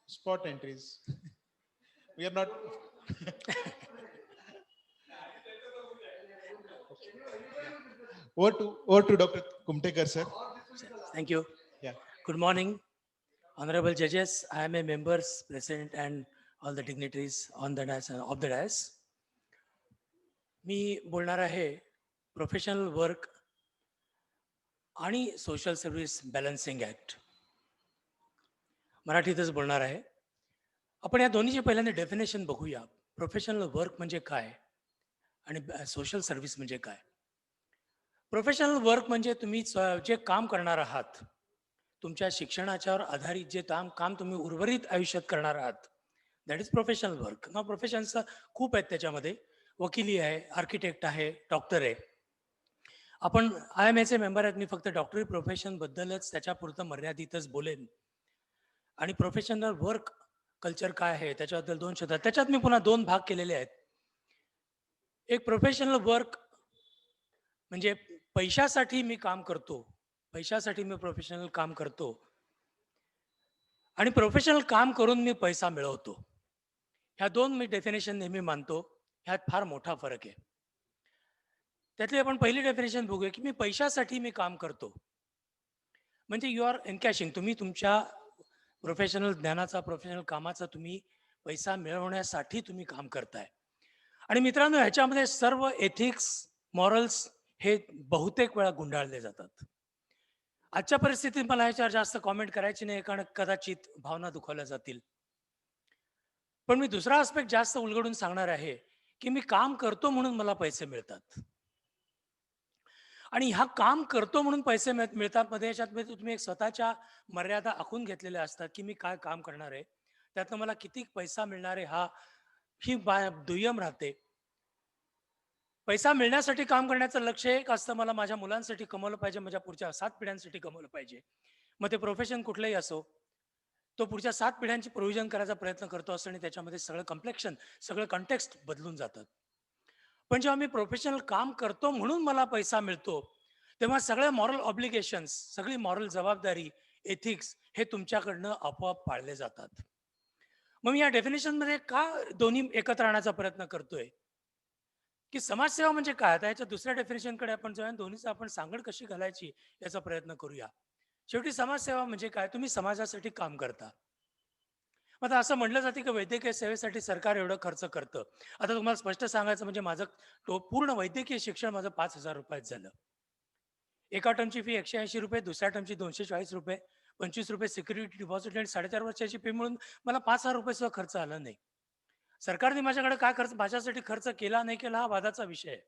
spot entries. We are not. Over to Dr. Kumthekar sir. Thank you. Yeah. Good morning, honorable judges. I am a members, president, and all the dignitaries on the dais of the dais. मी बोलणार आहे प्रोफेशनल वर्क आणि सोशल सर्व्हिस बॅलन्सिंग ऍक्ट. मराठीतच बोलणार आहे. आपण या दोन्हीचे पहिल्यांदा डेफिनेशन बघूया. प्रोफेशनल वर्क म्हणजे काय आणि सोशल सर्व्हिस म्हणजे काय. प्रोफेशनल वर्क म्हणजे तुम्ही जे काम करणार आहात, तुमच्या शिक्षणाच्यावर आधारित जे काम तुम्ही उर्वरित आयुष्यात करणार आहात, दॅट इज प्रोफेशनल वर्क. ना प्रोफेशनचं खूप आहेत त्याच्यामध्ये. वकिली आहे, आर्किटेक्ट आहे, डॉक्टर आहे. आपण IMA मेंबर आहेत. मी फक्त डॉक्टरी प्रोफेशन बद्दलच त्याच्यापुरतं मर्यादितच बोलेन. आणि प्रोफेशनल वर्क कल्चर काय आहे त्याच्याबद्दल 2 शब्द. त्याच्यात मी पुन्हा 2 भाग केलेले आहेत. एक प्रोफेशनल वर्क म्हणजे पैशासाठी मी काम करतो, पैशासाठी मी प्रोफेशनल काम करतो, आणि प्रोफेशनल काम करून मी पैसा मिळवतो. ह्या 2 मी डेफिनेशन नेहमी मानतो. ह्यात फार मोठा फरक आहे. त्यातली आपण पहिली डेफिनेशन बघूया की मी पैशासाठी मी काम करतो म्हणजे यू आर एनकॅशिंग. तुम्ही तुमच्या प्रोफेशनल ज्ञानाचा, प्रोफेशनल कामाचा तुम्ही पैसा मिळवण्यासाठी तुम्ही काम करताय. आणि मित्रांनो, ह्याच्यामध्ये सर्व एथिक्स, मॉरल्स हे बहुतेक वेळा गुंडाळले जातात. आजच्या परिस्थितीत मला ह्याच्यावर जास्त कॉमेंट करायची नाही, कारण कदाचित भावना दुखावल्या जातील. पण मी दुसरा आस्पेक्ट जास्त उलगडून सांगणार आहे, की मी काम करतो म्हणून मला पैसे मिळतात. आणि हा काम करतो म्हणून पैसे मिळतात मध्ये याच्यात तुम्ही एक स्वतःच्या मर्यादा आखून घेतलेल्या असतात, की मी काय काम करणार आहे, त्यातनं मला किती पैसा मिळणार आहे, ही दुय्यम राहते. पैसा मिळण्यासाठी काम करण्याचं लक्ष एक असतं, मला माझ्या मुलांसाठी कमवलं पाहिजे, माझ्या पुढच्या 7 पिढ्यांसाठी कमवलं पाहिजे. मग ते प्रोफेशन कुठलंही असो, तो पुढच्या 7 पिढ्यांची प्रोव्हिजन करायचा प्रयत्न करतो असतो आणि त्याच्यामध्ये सगळं कॉम्प्लेक्शन, सगळं कॉन्टेक्स्ट बदलून जातात. पण जेव्हा मी प्रोफेशनल काम करतो म्हणून मला पैसा मिळतो, तेव्हा सगळ्या मॉरल ऑब्लिगेशन्स, सगळी मॉरल जबाबदारी, एथिक्स हे तुमच्याकडनं आपोआप पाळले जातात. मग मी या डेफिनेशनमध्ये का दोन्ही एकत्र आणण्याचा प्रयत्न करतोय, की समाजसेवा म्हणजे काय? आता याच्या दुसऱ्या डेफिनेशनकडे आपण जाऊया, दोन्हीचं आपण सांगड कशी घालायची याचा प्रयत्न करूया. शेवटी समाजसेवा म्हणजे काय? तुम्ही समाजासाठी काम करता. आता असं म्हटलं जाते की वैद्यकीय सेवेसाठी सरकार एवढं खर्च करतं. आता तुम्हाला स्पष्ट सांगायचं म्हणजे माझं पूर्ण वैद्यकीय शिक्षण माझं 5,000 रुपयात झालं. एका टर्मची फी 180 रुपये, दुसऱ्या टर्मची 240 रुपये, 25 रुपये सिक्युरिटी डिपॉझिट आणि 4.5 वर्षाची फी मिळून मला 5,000 रुपये सुद्धा खर्च आला नाही. सरकारने माझ्याकडे काय खर्च माझ्यासाठी खर्च केला नाही केला हा वादाचा विषय आहे.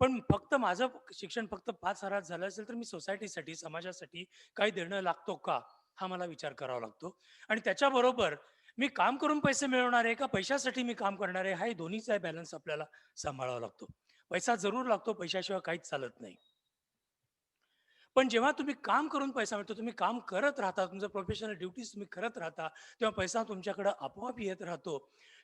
पण फक्त माझं शिक्षण फक्त 5,000 झालं असेल तर मी सोसायटीसाठी, समाजासाठी काही देणं लागतो का, हा मला विचार करावा लागतो. आणि त्याच्याबरोबर मी काम करून पैसे मिळवणार आहे का पैशासाठी मी काम करणार आहे, हा दोन्हीचा बॅलन्स आपल्याला सांभाळावा लागतो. पैसा जरूर लागतो, पैशाशिवाय काहीच चालत नाही. पण जेव्हा तुम्ही काम करून पैसा मिळतो, तुम्ही काम करत राहता, तुमचं प्रोफेशनल ड्युटीज तुम्ही करत राहता, तेव्हा पैसा तुमच्याकडे आपोआप येत राहतो.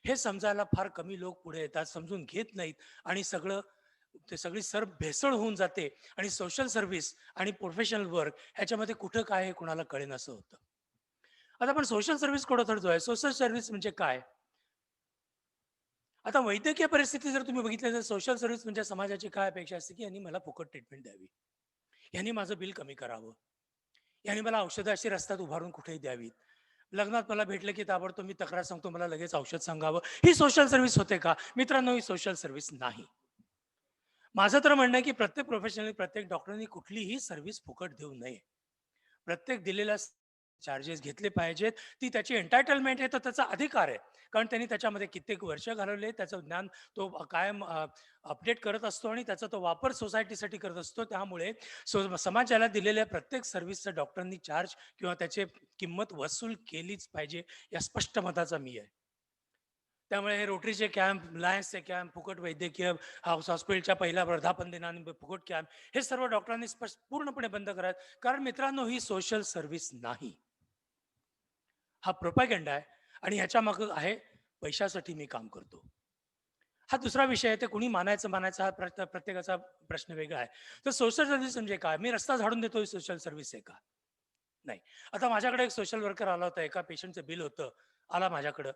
हे समजायला फार कमी लोक पुढे येतात, समजून घेत नाहीत आणि सगळी भेसळ होऊन जाते आणि सोशल सर्व्हिस आणि प्रोफेशनल वर्क ह्याच्यामध्ये कुठं काय आहे कुणाला कळेन असं होतं. आता आपण सोशल सर्व्हिस कडे जो आहे, सोशल सर्व्हिस म्हणजे काय? आता वैद्यकीय परिस्थिती जर तुम्ही बघितली तर सोशल सर्व्हिस म्हणजे समाजाची काय अपेक्षा असते, की यांनी मला फुकट ट्रीटमेंट द्यावी, यांनी माझं बिल कमी करावं, यांनी मला औषधं अशी रस्त्यात उभारून कुठेही द्यावीत, लग्नात मला भेटलं की ताबडतोब मी तक्रार सांगतो, मला लगेच औषध सांगावं. ही सोशल सर्व्हिस होते का? मित्रांनो, ही सोशल सर्व्हिस नाही. माझं तर म्हणणं आहे की प्रत्येक प्रोफेशनल, प्रत्येक डॉक्टरनी कुठलीही सर्व्हिस फुकट देऊ नये. प्रत्येक दिलेल्या चार्जेस घेतले पाहिजेत. ती त्याची एंटायटलमेंट आहे, तर त्याचा अधिकार आहे. कारण त्यांनी त्याच्यामध्ये कित्येक वर्ष घालवले, त्याचं ज्ञान तो कायम अपडेट करत असतो आणि त्याचा तो वापर सोसायटीसाठी करत असतो. त्यामुळे समाजाला दिलेल्या प्रत्येक सर्व्हिसचा डॉक्टरांनी चार्ज किंवा त्याची किंमत वसूल केलीच पाहिजे, या स्पष्ट मताचा मी आहे. त्यामुळे हे रोटरीचे कॅम्प, लायन्सचे कॅम्प, फुकट वैद्यकीय हॉस्पिटलच्या पहिल्या वर्धापन दिनाने फुकट कॅम्प, हे सर्व डॉक्टरांनी पूर्णपणे बंद करायचं. कारण मित्रांनो, ही सोशल सर्व्हिस नाही, हा प्रोपॅगंडा आहे आणि ह्याच्या मागे आहे पैशासाठी मी काम करतो. हा दुसरा विषय आहे, ते कुणी मानायचा हा प्रत्येकाचा प्रश्न वेगळा आहे. तर सोशल सर्व्हिस म्हणजे काय? मी रस्ता झाडून देतो, ही सोशल सर्व्हिस आहे का? नाही. आता माझ्याकडे एक सोशल वर्कर आला होता, एका पेशंटचं बिल होतं, आला माझ्याकडं,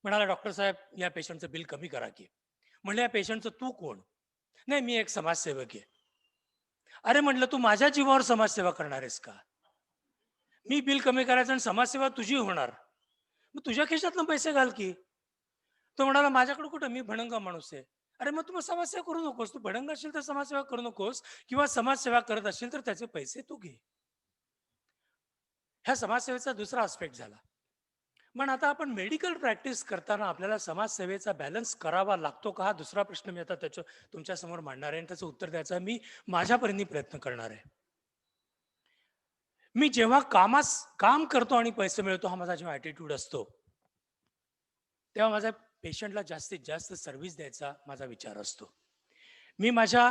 म्हणाला, डॉक्टर साहेब या पेशंटचं बिल कमी करा की. म्हणलं, या पेशंटचं तू कोण? नाही, मी एक समाजसेवक आहे. अरे म्हटलं, तू माझ्या जीवावर समाजसेवा करणार आहेस का? मी बिल कमी करायचं आणि समाजसेवा तुझी होणार, मग तुझ्या खिशातनं पैसे घाल की. तो म्हणाला, माझ्याकडे कुठं, मी भणंगा माणूस आहे. अरे मग तू समाजसेवा करू नकोस, तू भडंग असेल तर समाजसेवा करू नकोस, किंवा समाजसेवा करत असेल तर त्याचे पैसे तू घे. ह्या समाजसेवेचा दुसरा आस्पेक्ट झाला. पण आता आपण मेडिकल प्रॅक्टिस करताना आपल्याला समाजसेवेचा बॅलन्स करावा लागतो का, हा दुसरा प्रश्न मी आता तुमच्या समोर मांडणार आहे आणि त्याचं उत्तर द्यायचा मी माझ्यापरीने प्रयत्न करणार आहे. मी जेव्हा काम करतो आणि पैसे मिळतो, हा माझा जेव्हा ॲटिट्यूड असतो, तेव्हा माझ्या पेशंटला जास्तीत जास्त सर्व्हिस द्यायचा माझा विचार असतो. मी माझ्या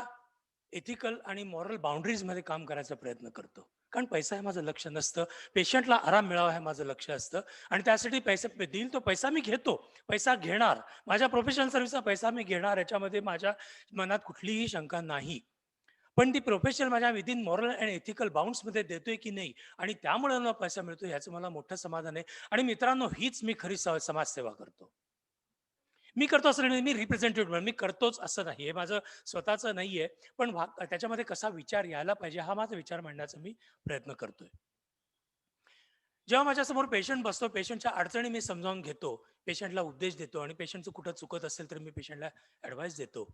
एथिकल आणि मॉरल बाउंड्रीजमध्ये काम करायचा प्रयत्न करतो. कारण पैसा हे माझं लक्ष नसतं, पेशंटला आराम मिळावा हे माझं लक्ष असतं. आणि त्यासाठी पैसे देईल तो पैसा मी घेतो, पैसा घेणार, माझ्या प्रोफेशनल सर्व्हिसचा पैसा मी घेणार, याच्यामध्ये माझ्या मनात कुठलीही शंका नाही. पण ती प्रोफेशनल माझ्या विदिन मॉरल अँड एथिकल बाउंड्समध्ये देतोय की नाही, आणि त्यामुळे मला पैसा मिळतो, याचं मला मोठं समाधान आहे. आणि मित्रांनो, हीच मी खरी समाजसेवा करतो. मी करतो असं नाही, मी रिप्रेझेंटेटिव्ह मी करतोच असं नाही, हे माझं स्वतःचं नाहीये. पण त्याच्यामध्ये कसा विचार यायला पाहिजे, हा माझा विचार मांडण्याचा मी प्रयत्न करतोय. जेव्हा माझ्यासमोर पेशंट बसतो, पेशंटच्या अडचणी मी समजावून घेतो, पेशंटला उपदेश देतो, आणि पेशंटचं कुठं चुकत असेल तर मी पेशंटला ऍडवाइस देतो.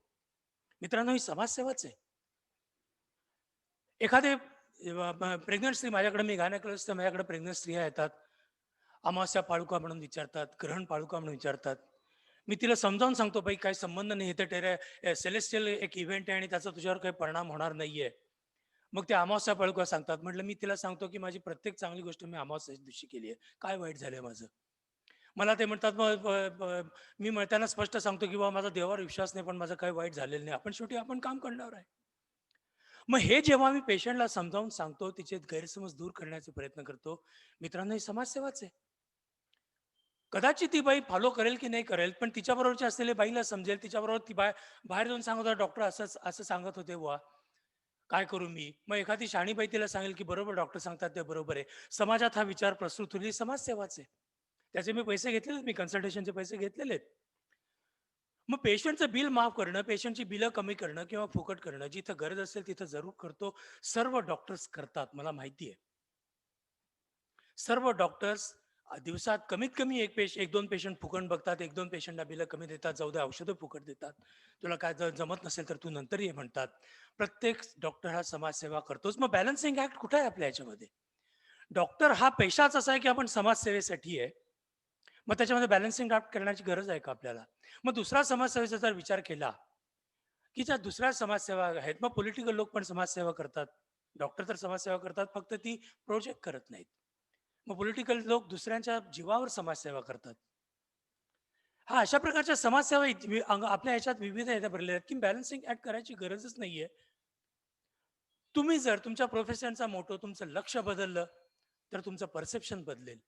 मित्रांनो, ही समाजसेवाच आहे. एखादे प्रेग्नंट स्त्री, माझ्याकडे मी गायनेकोलॉजिस्ट, माझ्याकडे प्रेग्नंट स्त्रिया येतात, अमावस्या पाळुका म्हणून विचारतात, ग्रहण पाळुका म्हणून विचारतात. मी तिला समजावून सांगतो, बाई काही संबंध नाही, हे तर सेलेस्टियल एक इव्हेंट आहे आणि त्याचा तुझ्यावर काही परिणाम होणार नाहीये. मग ते अमावस्या पाळुका सांगतात. म्हटलं मी तिला सांगतो की माझी प्रत्येक चांगली गोष्ट मी अमावस्याच्या दिवशी केली आहे, काय वाईट झालंय माझं? मला ते म्हणतात, मी त्यांना स्पष्ट सांगतो की बाबा माझा देवावर विश्वास नाही, पण माझं काही वाईट झालेलं नाही, आपण शेवटी आपण काम करणार आहे. मग हे जेव्हा मी पेशंटला समजावून सांगतो, तिचे गैरसमज दूर करण्याचे प्रयत्न करतो, मित्रांनो, ही समाजसेवाच आहे. कदाचित ती बाई फॉलो करेल की नाही करेल, पण तिच्याबरोबरची असलेल्या बाईला समजेल, तिच्याबरोबर ती बाहेर जाऊन सांगत होता, डॉक्टर असं असं सांगत होते बुवा, काय करू मी? मग एखादी शहाणी बाई तिला सांगेल की बरोबर डॉक्टर सांगतात ते बरोबर आहे. समाजात हा विचार प्रसृत होईल, समाजसेवाच आहे. त्याचे मी पैसे घेतलेले, मी कन्सल्टेशनचे पैसे घेतलेले आहेत. मग पेशंटचं बिल माफ करणं, पेशंटची बिलं कमी करणं किंवा फुकट करणं, जिथं गरज असेल तिथं जरूर करतो. सर्व डॉक्टर्स करतात, मला माहिती आहे. सर्व डॉक्टर्स दिवसात कमीत कमी एक दोन पेशंट फुकट बघतात, एक दोन पेशंटला बिलं कमी देतात, जाऊ दे औषधं फुकट देतात, तुला काय जमत नसेल तर तू नंतर ये म्हणतात. प्रत्येक डॉक्टर हा समाजसेवा करतोच. मग बॅलन्सिंग ऍक्ट कुठे आहे आपल्या याच्यामध्ये? डॉक्टर हा पेशाच असा आहे की आपण समाजसेवेसाठी आहे, मग त्याच्यामध्ये बॅलन्सिंग ऍक्ट करण्याची गरज आहे का आपल्याला? मग दुसरा समाजसेवेचा जर विचार केला की ज्या दुसऱ्या समाजसेवा आहेत, मग पॉलिटिकल लोक पण समाजसेवा करतात, डॉक्टर तर समाजसेवा करतात, फक्त ती प्रोजेक्ट करत नाहीत. मग पॉलिटिकल लोक दुसऱ्यांच्या जीवावर समाजसेवा करतात. हा अशा प्रकारच्या समाजसेवा आपल्या ह्याच्यात विविध ह्याच्या भरलेल्या आहेत की बॅलन्सिंग ऍक्ट करायची गरजच नाहीये. तुम्ही जर तुमच्या प्रोफेशनचा मोठो, तुमचं लक्ष बदललं तर तुमचं परसेप्शन बदलेल.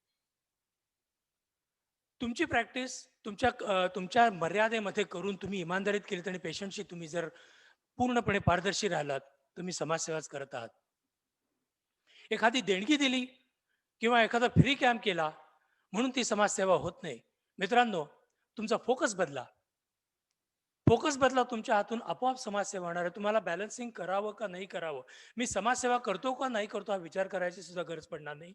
तुमची प्रॅक्टिस तुमच्या मर्यादेमध्ये करून तुम्ही इमानदारीत केली आणि पेशंटशी तुम्ही जर पूर्णपणे पारदर्शी राहिलात, तुम्ही समाजसेवाच करत आहात. एखादी देणगी दिली किंवा एखादा फ्री कॅम्प केला म्हणून ती समाजसेवा होत नाही. मित्रांनो, तुमचा फोकस बदला. फोकस बदला, तुमच्या हातून आपोआप समाजसेवा होणार आहे. तुम्हाला बॅलन्सिंग करावं का नाही करावं, मी समाजसेवा करतो का नाही करतो, हा विचार करायची सुद्धा गरज पडणार नाही.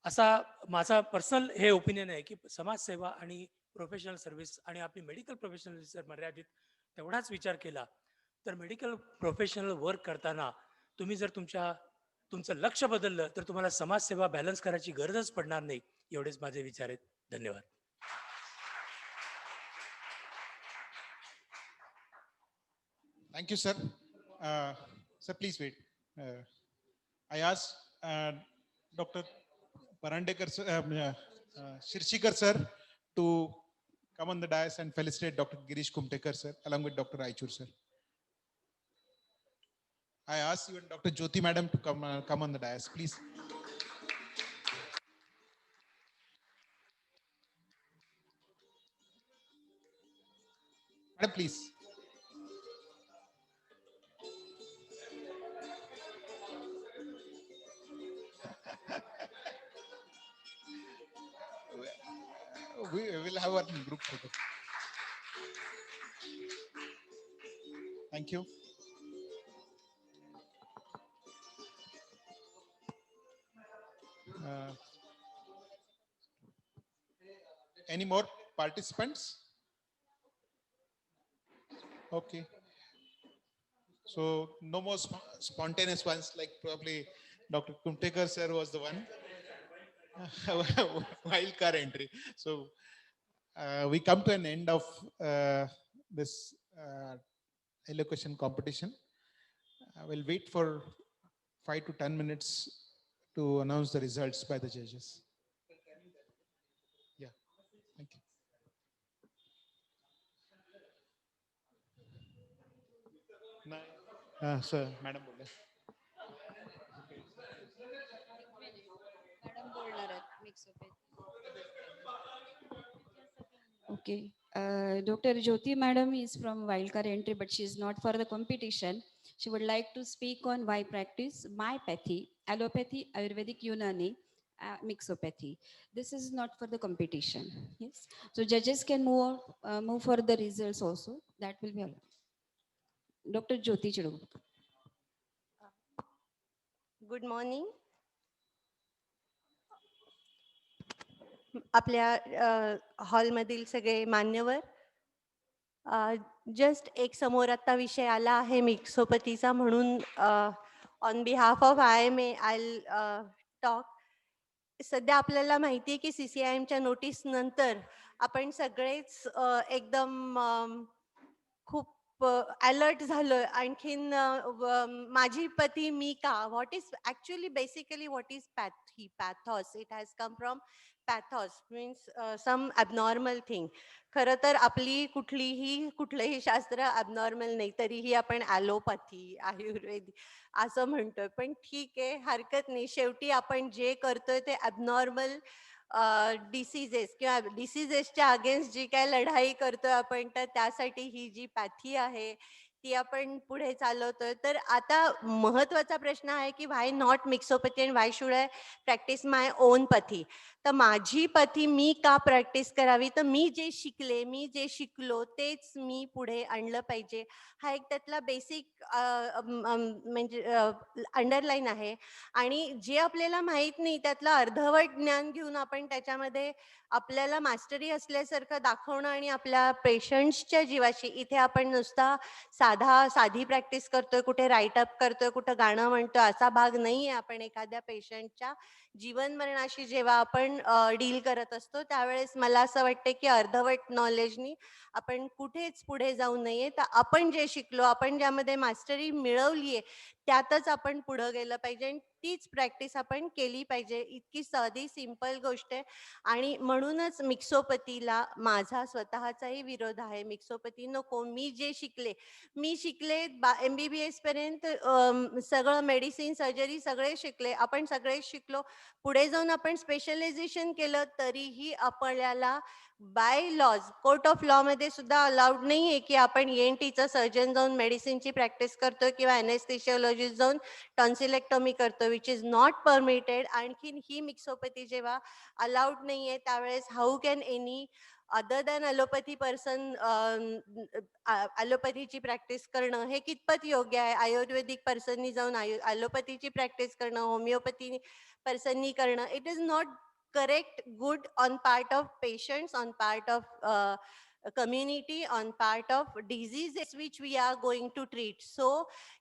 असा माझा पर्सनल हे ओपिनियन आहे की समाजसेवा आणि प्रोफेशनल सर्व्हिस आणि आपली मेडिकल प्रोफेशनल जर मर्यादित तेवढाच विचार केला तर मेडिकल प्रोफेशनल वर्क करताना तुम्ही जर तुमचं लक्ष बदललं तर तुम्हाला समाजसेवा बॅलन्स करायची गरजच पडणार नाही. एवढेच माझे विचार आहेत. धन्यवाद. Thank you, sir. Sir, please wait. I asked Dr. Parandekar, Shirshikar, sir, to come on the dais and felicitate Dr. Girish Kumtekar, sir, along with Dr. Raichur, sir. I asked even Dr. Jyoti, madam, to come on the dais, please. Madam, please. We will have a group photo. Thank you. Any more participants? Okay. So no more spontaneous ones, like probably Dr. Kumtekar sir was the one. Wild card entry. So we come to an end of this elocution competition. I will wait for 5 to 10 minutes to announce the results by the judges. Yeah, thank you. Sir, madam. Okay. Dr. Jyoti madam is from Wildcard entry, but she is not for the competition. She would like to speak on why practice myopathy, allopathy, Ayurvedic Unani, mixopathy. This is not for the competition. Yes. So judges can move for the results also. That will be all. Dr. Jyoti Chidu. Good morning. आपल्या हॉलमधील सगळे मान्यवर, जस्ट एक समोर आता विषय आला आहे मिक्सोपतीचा, म्हणून on behalf of I talk. सध्या आपल्याला माहिती आहे की CCIMच्या नोटीस नंतर आपण सगळेच एकदम खूप अलर्ट झालोय. आणखीन माझी पती मी का, what is actually basically what is pathos. It has come from pathos means some abnormal thing. खरं तर आपली कुठलंही शास्त्र ॲबनॉर्मल नाही, तरीही आपण ॲलोपॅथी आयुर्वेद असं म्हणतोय. पण ठीक आहे, हरकत नाही. शेवटी आपण जे करतोय ते ॲबनॉर्मल डिसीजेस किंवा डिसीजेसच्या अगेन्स्ट जी काय लढाई करतोय आपण, तर त्यासाठी ही जी पॅथी आहे ती आपण पुढे चालवतोय. तर आता महत्त्वाचा प्रश्न आहे की why not mixopathy and why should I practise my own pathy. तर माझी पथी मी का प्रॅक्टिस करावी, तर मी जे शिकलो तेच मी पुढे आणलं पाहिजे. हा एक त्यातला बेसिक म्हणजे अंडरलाईन आहे. आणि जे आपल्याला माहीत नाही त्यातलं अर्धवट ज्ञान घेऊन आपण त्याच्यामध्ये आपल्याला मास्टरी असल्यासारखं दाखवणं आणि आपल्या पेशंट्सच्या जीवाशी, इथे आपण नुसता साधी प्रॅक्टिस करतोय, कुठे राईटअप करतोय, कुठं गाणं म्हणतोय असा भाग नाही आहे. आपण एखाद्या पेशंटच्या जीवन मरणाशी जेव्हा आपण डील करत असतो त्यावेळेस मला असं वाटतं की अर्धवट नॉलेजनी आपण कुठेच पुढे जाऊ नये. तर आपण जे शिकलो, आपण ज्यामध्ये मास्टरी मिळवली आहे त्यातच आपण पुढं गेलं पाहिजे आणि तीच प्रॅक्टिस आपण केली पाहिजे. इतकी साधी सिंपल गोष्ट आहे. आणि म्हणूनच मिक्सोपतीला माझा स्वतःचाही विरोध आहे. मिक्सोपती नको. मी शिकले MBBS पर्यंत, सगळं मेडिसिन सर्जरी सगळे शिकले, आपण सगळे शिकलो. पुढे जाऊन आपण स्पेशलायझेशन केलं तरीही आपल्याला bye lodge, court of law मध्ये सुद्धा अलाउड नाही आहे की आपण ENTचा सर्जन जाऊन मेडिसिनची प्रॅक्टिस करतोय किंवा ॲनेस्थेशिओलॉजिस्ट जाऊन टॉन्सिलेक्टॉमी करतो, विच इज नॉट परमिटेड. आणखीन ही मिक्सोपॅथी जेव्हा अलाउड नाही आहे त्यावेळेस how can any other than allopathy person ॲलोपॅथीची प्रॅक्टिस करणं हे कितपत योग्य आहे. आयुर्वेदिक पर्सननी जाऊन ॲलोपॅथीची प्रॅक्टिस करणं, होमिओपॅथी पर्सननी करणं, it is not correct, good on part of patients, on part of community, on part of diseases which we are going to treat. So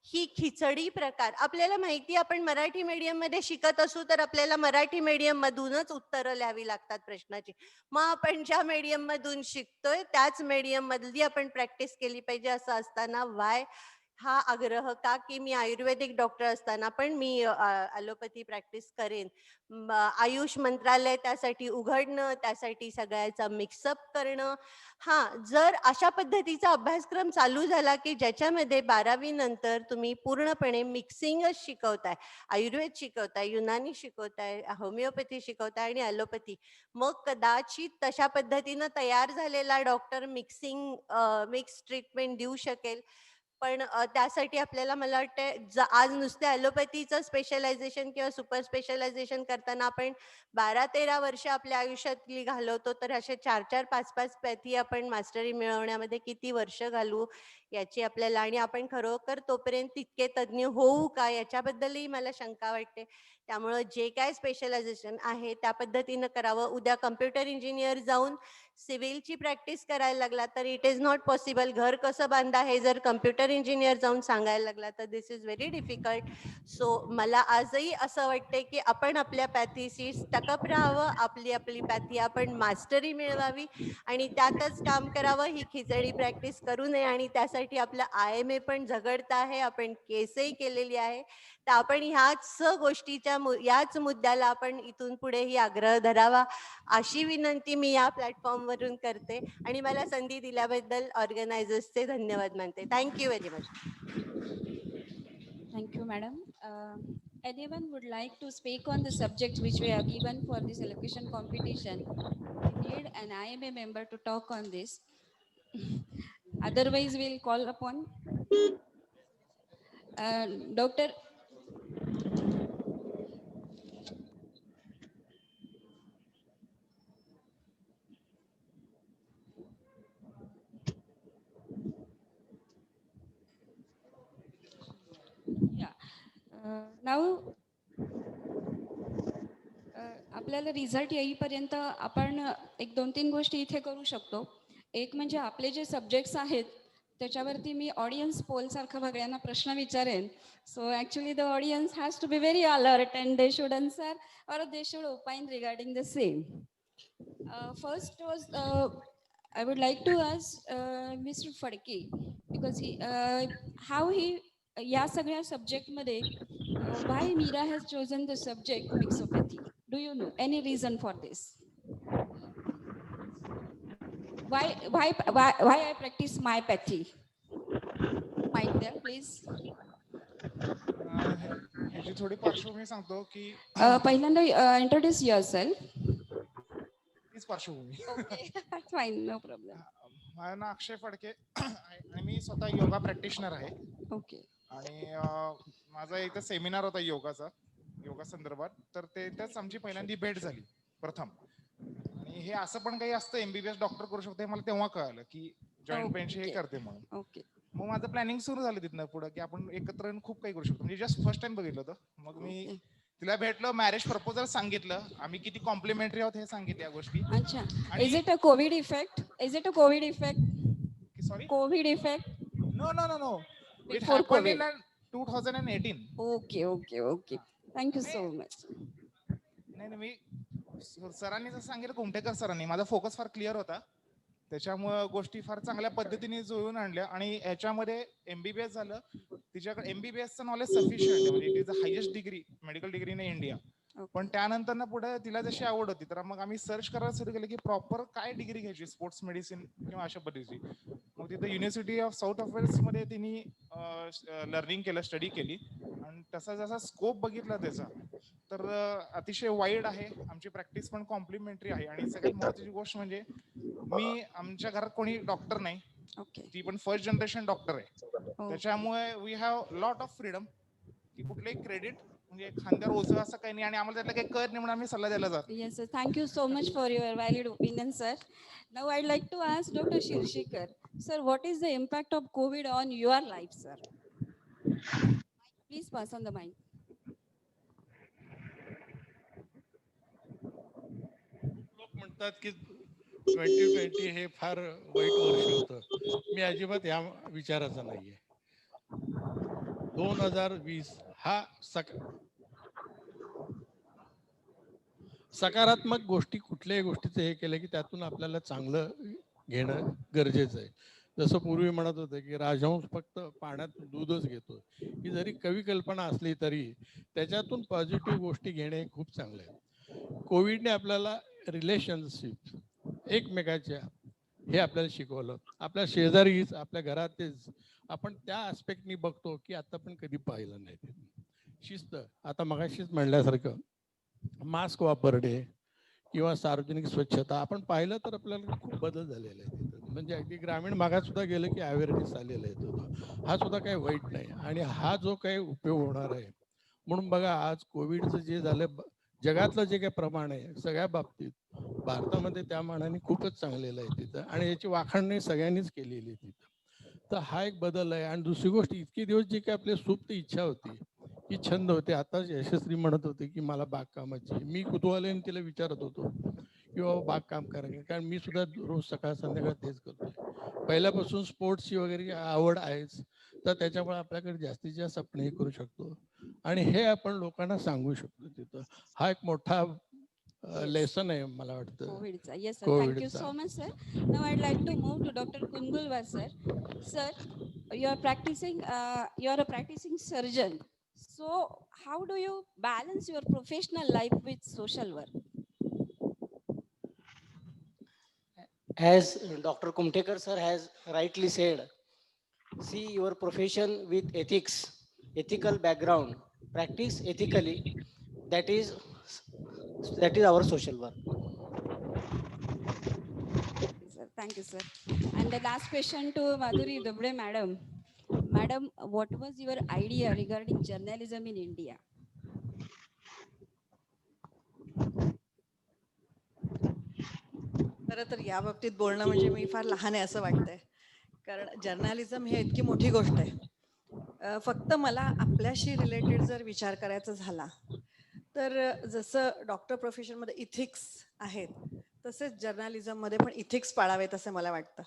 ही खिचडी प्रकार आपल्याला माहिती, आपण मराठी मीडियम मध्ये शिकत असू तर आपल्याला मराठी मीडियम मधूनच उत्तरं लिहावी लागतात प्रश्नाची. मग आपण ज्या मीडियम मधून शिकतोय त्याच मीडियम मधली आपण प्रॅक्टिस केली पाहिजे. असं असताना वाय हा आग्रह का की मी आयुर्वेदिक डॉक्टर असताना पण मी ॲलोपॅथी प्रॅक्टिस करेन. आयुष मंत्रालय त्यासाठी उघडणं, त्यासाठी सगळ्याचा मिक्सअप करणं. हां, जर अशा पद्धतीचा अभ्यासक्रम चालू झाला की ज्याच्यामध्ये 12वी नंतर तुम्ही पूर्णपणे मिक्सिंगच शिकवताय, आयुर्वेद शिकवताय, युनानी शिकवताय, होमिओपॅथी शिकवताय आणि ॲलोपॅथी, मग कदाचित तशा पद्धतीनं तयार झालेला डॉक्टर मिक्स ट्रीटमेंट देऊ शकेल. पण त्यासाठी आपल्याला मला वाटतं आज नुसतं ॲलोपॅथीचं स्पेशलायझेशन किंवा सुपर स्पेशलायझेशन करताना आपण 12-13 वर्ष आपल्या आयुष्यातली घालवतो, तर असे 4-4, 5-5 पॅथी आपण मास्टरी मिळवण्यामध्ये किती वर्ष घालवू याची आपल्याला, आणि आपण खरोखर तोपर्यंत तितके तज्ज्ञ होऊ का याच्याबद्दलही मला शंका वाटते. त्यामुळं जे काय स्पेशलायझेशन आहे त्या पद्धतीनं करावं. उद्या कम्प्युटर इंजिनियर जाऊन सिव्हिलची प्रॅक्टिस करायला लागला तर इट इज नॉट पॉसिबल. घर कसं बांधा हे जर कम्प्युटर इंजिनियर जाऊन सांगायला लागला तर दिस इज व्हेरी डिफिकल्ट. सो मला आजही असं वाटते की आपण आपल्या पॅथीशी स्टकअप राहावं, आपली पॅथी आपण मास्टरी मिळवावी आणि त्यातच काम करावं. ही खिचडी प्रॅक्टिस करू नये आणि त्यासाठी आपलं IMA पण झगडत आहे, आपण केसही केलेली आहे. तर आपण याच मुद्द्याला आपण इथून पुढेही आग्रह धरावा अशी विनंती मी या प्लॅटफॉर्मवरून करते आणि मला संधी दिल्याबद्दल ऑर्गनायझर्सचे धन्यवाद मानते. Thank you very much. Thank you, madam. Anyone would like to speak on the subject which we have given for this elocution competition? We need an IMA member to talk on this. Otherwise, we'll call upon Dr. नाव आपल्याला रिझल्ट येईपर्यंत आपण एक 2-3 गोष्टी इथे करू शकतो. एक म्हणजे आपले जे सब्जेक्ट्स आहेत त्याच्यावरती मी ऑडियन्स पोल सारखं सगळ्यांना प्रश्न विचारेन. So actually the audience has to be very alert and they should answer or they should opine regarding the same. First was I would like to ask Mr. Fadke because how he या सगळ्या subject मध्ये why Meera has chosen the subject mixopathy. Do you know any reason for this? Why I practice myopathy? Mic there, please. ह्याची थोडी पार्श्वभूमी सांगतो की पहिल्यांदा introduce yourself. तीच पार्श्वभूमी. Okay, that's fine, no problem. माझं नाव अक्षय फडके आणि मी स्वतः योगा प्रॅक्टिशनर आहे. Okay. आणि माझा इथं सेमिनार होता योगा संदर्भात, तर त्याच आमची पहिल्यांदी भेट झाली प्रथम. आणि हे असं पण काही असतं MBBS डॉक्टर करू शकतो हे मला तेव्हा कळालं की जॉईंट पेनची हे करते म्हणून. Okay. मग माझं प्लॅनिंग सुरू झालं तिथनं पुढे की आपण एकत्र येऊन खूप काही करू शकतो. म्हणजे जस्ट फर्स्ट टाइम बघितलं होतं. मग मी तिला भेटलो, मॅरेज प्रपोजल सांगितलं, आम्ही किती कॉम्प्लिमेंटरी आहोत हे सांगितलं या गोष्टी. अच्छा. Is it a COVID effect? Is it a COVID effect? Sorry? COVID effect? No. It Before happened in COVID. 2018. Okay. Thank you so much. नाही मी सरांनी जसं सांगितलं, कुमठेकर सरांनी, माझा फोकस फार क्लिअर होता. त्याच्यामुळे गोष्टी फार चांगल्या पद्धतीने जुळवून आणल्या. आणि ह्याच्यामध्ये MBBS झालं, तिच्याकडे MBBSचं नॉलेज सफिशियंट, म्हणजे it is the highest degree, medical degree in India. पण त्यानंतर ना पुढे तिला जशी आवड होती, तर मग आम्ही सर्च करायला सुरू केलं की प्रॉपर काय डिग्री घ्यायची, स्पोर्ट्स मेडिसिन किंवा अशा पद्धतीची. मग तिथं university of South of Wales मध्ये तिने लर्निंग केलं, स्टडी केली. आणि तसा जसा स्कोप बघितला त्याचा, तर अतिशय वाईड आहे. आमची प्रॅक्टिस पण कॉम्प्लिमेंटरी आहे. आणि सगळ्यात महत्त्वाची गोष्ट म्हणजे आमच्या घरात कोणी डॉक्टर नाही, ती पण फर्स्ट जनरेशन डॉक्टर आहे. त्याच्यामुळे we have lot of freedom की कुठलेही क्रेडिट म्हणजे खांद्यावर ओझं असं काही नाही. आणि आम्हाला त्यातलं काही कळत नाही म्हणून आम्ही सल्ला द्यायला जातो. Yes, sir. Thank you so much for your valid opinion, sir. Now I'd like to ask Dr. Shirshikar. Sir, what is the impact of COVID on your life, sir? Please pass on the mic. लोक म्हणतात की 2020 हे फार वाईट वर्ष होतं. मी अजिबात या विचाराचा नाहीये. 2020 हा सकारात्मक गोष्टी, कुठल्याही गोष्टीचं हे केलं की त्यातून आपल्याला चांगलं घेणं गरजेचं आहे. जसं पूर्वी म्हणत होते की राजहंस फक्त पाण्यात दूधच घेतो, ही जरी कवी कल्पना असली तरी त्याच्यातून पॉझिटिव्ह गोष्टी घेणे खूप चांगलं आहे. कोविडने आपल्याला रिलेशनशिप एकमेकाच्या हे आपल्याला शिकवलं. आपल्या शेजारीच, आपल्या घरातच आपण त्या ॲस्पेक्टनी बघतो की आता पण कधी पाहिलं नाही. शिस्त, आता मगाशीच म्हणल्यासारखं मास्क वापरणे किंवा सार्वजनिक स्वच्छता आपण पाहिलं तर आपल्याला खूप बदल झालेला आहे तिथं. म्हणजे अगदी ग्रामीण भागात सुद्धा गेलं की अवेअरनेस आलेला आहे तो. हा सुद्धा काही वाईट नाही. आणि हा जो काही उपयोग होणार आहे म्हणून बघा, आज कोविडचं जे झालं, जगातलं जे काही प्रमाण आहे सगळ्या बाबतीत भारतामध्ये त्या मानाने खूपच चांगलेलं आहे तिथं. आणि याची वाखाणणी सगळ्यांनीच केलेली आहे तिथं. तर हा एक बदल आहे. आणि दुसरी गोष्ट, इतके दिवस जी काही आपली सुप्त इच्छा होती, की छंद होते, आताच यशस्वी म्हणत होते की मला बागकामाची, मी कुतूहलाने तिला विचारत होतो की बाबा बागकाम करायचं, कारण मी सुद्धा रोज सकाळ संध्याकाळ तेच करतोय. पहिल्यापासून स्पोर्ट्सची वगैरे आवड आहेच, तर त्याच्यामुळे आपल्याकडे जास्तीत जास्त आपण हे करू शकतो आणि हे आपण लोकांना सांगू शकतो तिथं. हा एक मोठा लेसन आहे मला वाटतं कोविडचा. Yes, sir. Thank you so much, sir. Now I'd like to move to Dr. Kungulwar, sir. Sir, you are a practicing surgeon. So how do you balance your professional life with social work? As Dr. Kumtekar sir has rightly said, see your profession with ethics, ethical background, practice ethically. That is our social work. Sir, thank you, sir. And the last question to Madhuri Dubde, madam. Madam, what was your idea regarding journalism in India? खरं तर या बाबतीत बोलणं म्हणजे मी फार लहान आहे असं वाटतंय, कारण जर्नलिझम ही इतकी मोठी गोष्ट आहे. फक्त मला आपल्याशी रिलेटेड जर विचार करायचा झाला तर जसं डॉक्टर प्रोफेशनमध्ये इथिक्स आहेत तसेच जर्नलिझममध्ये पण इथिक्स पाळावेत असं मला वाटतं.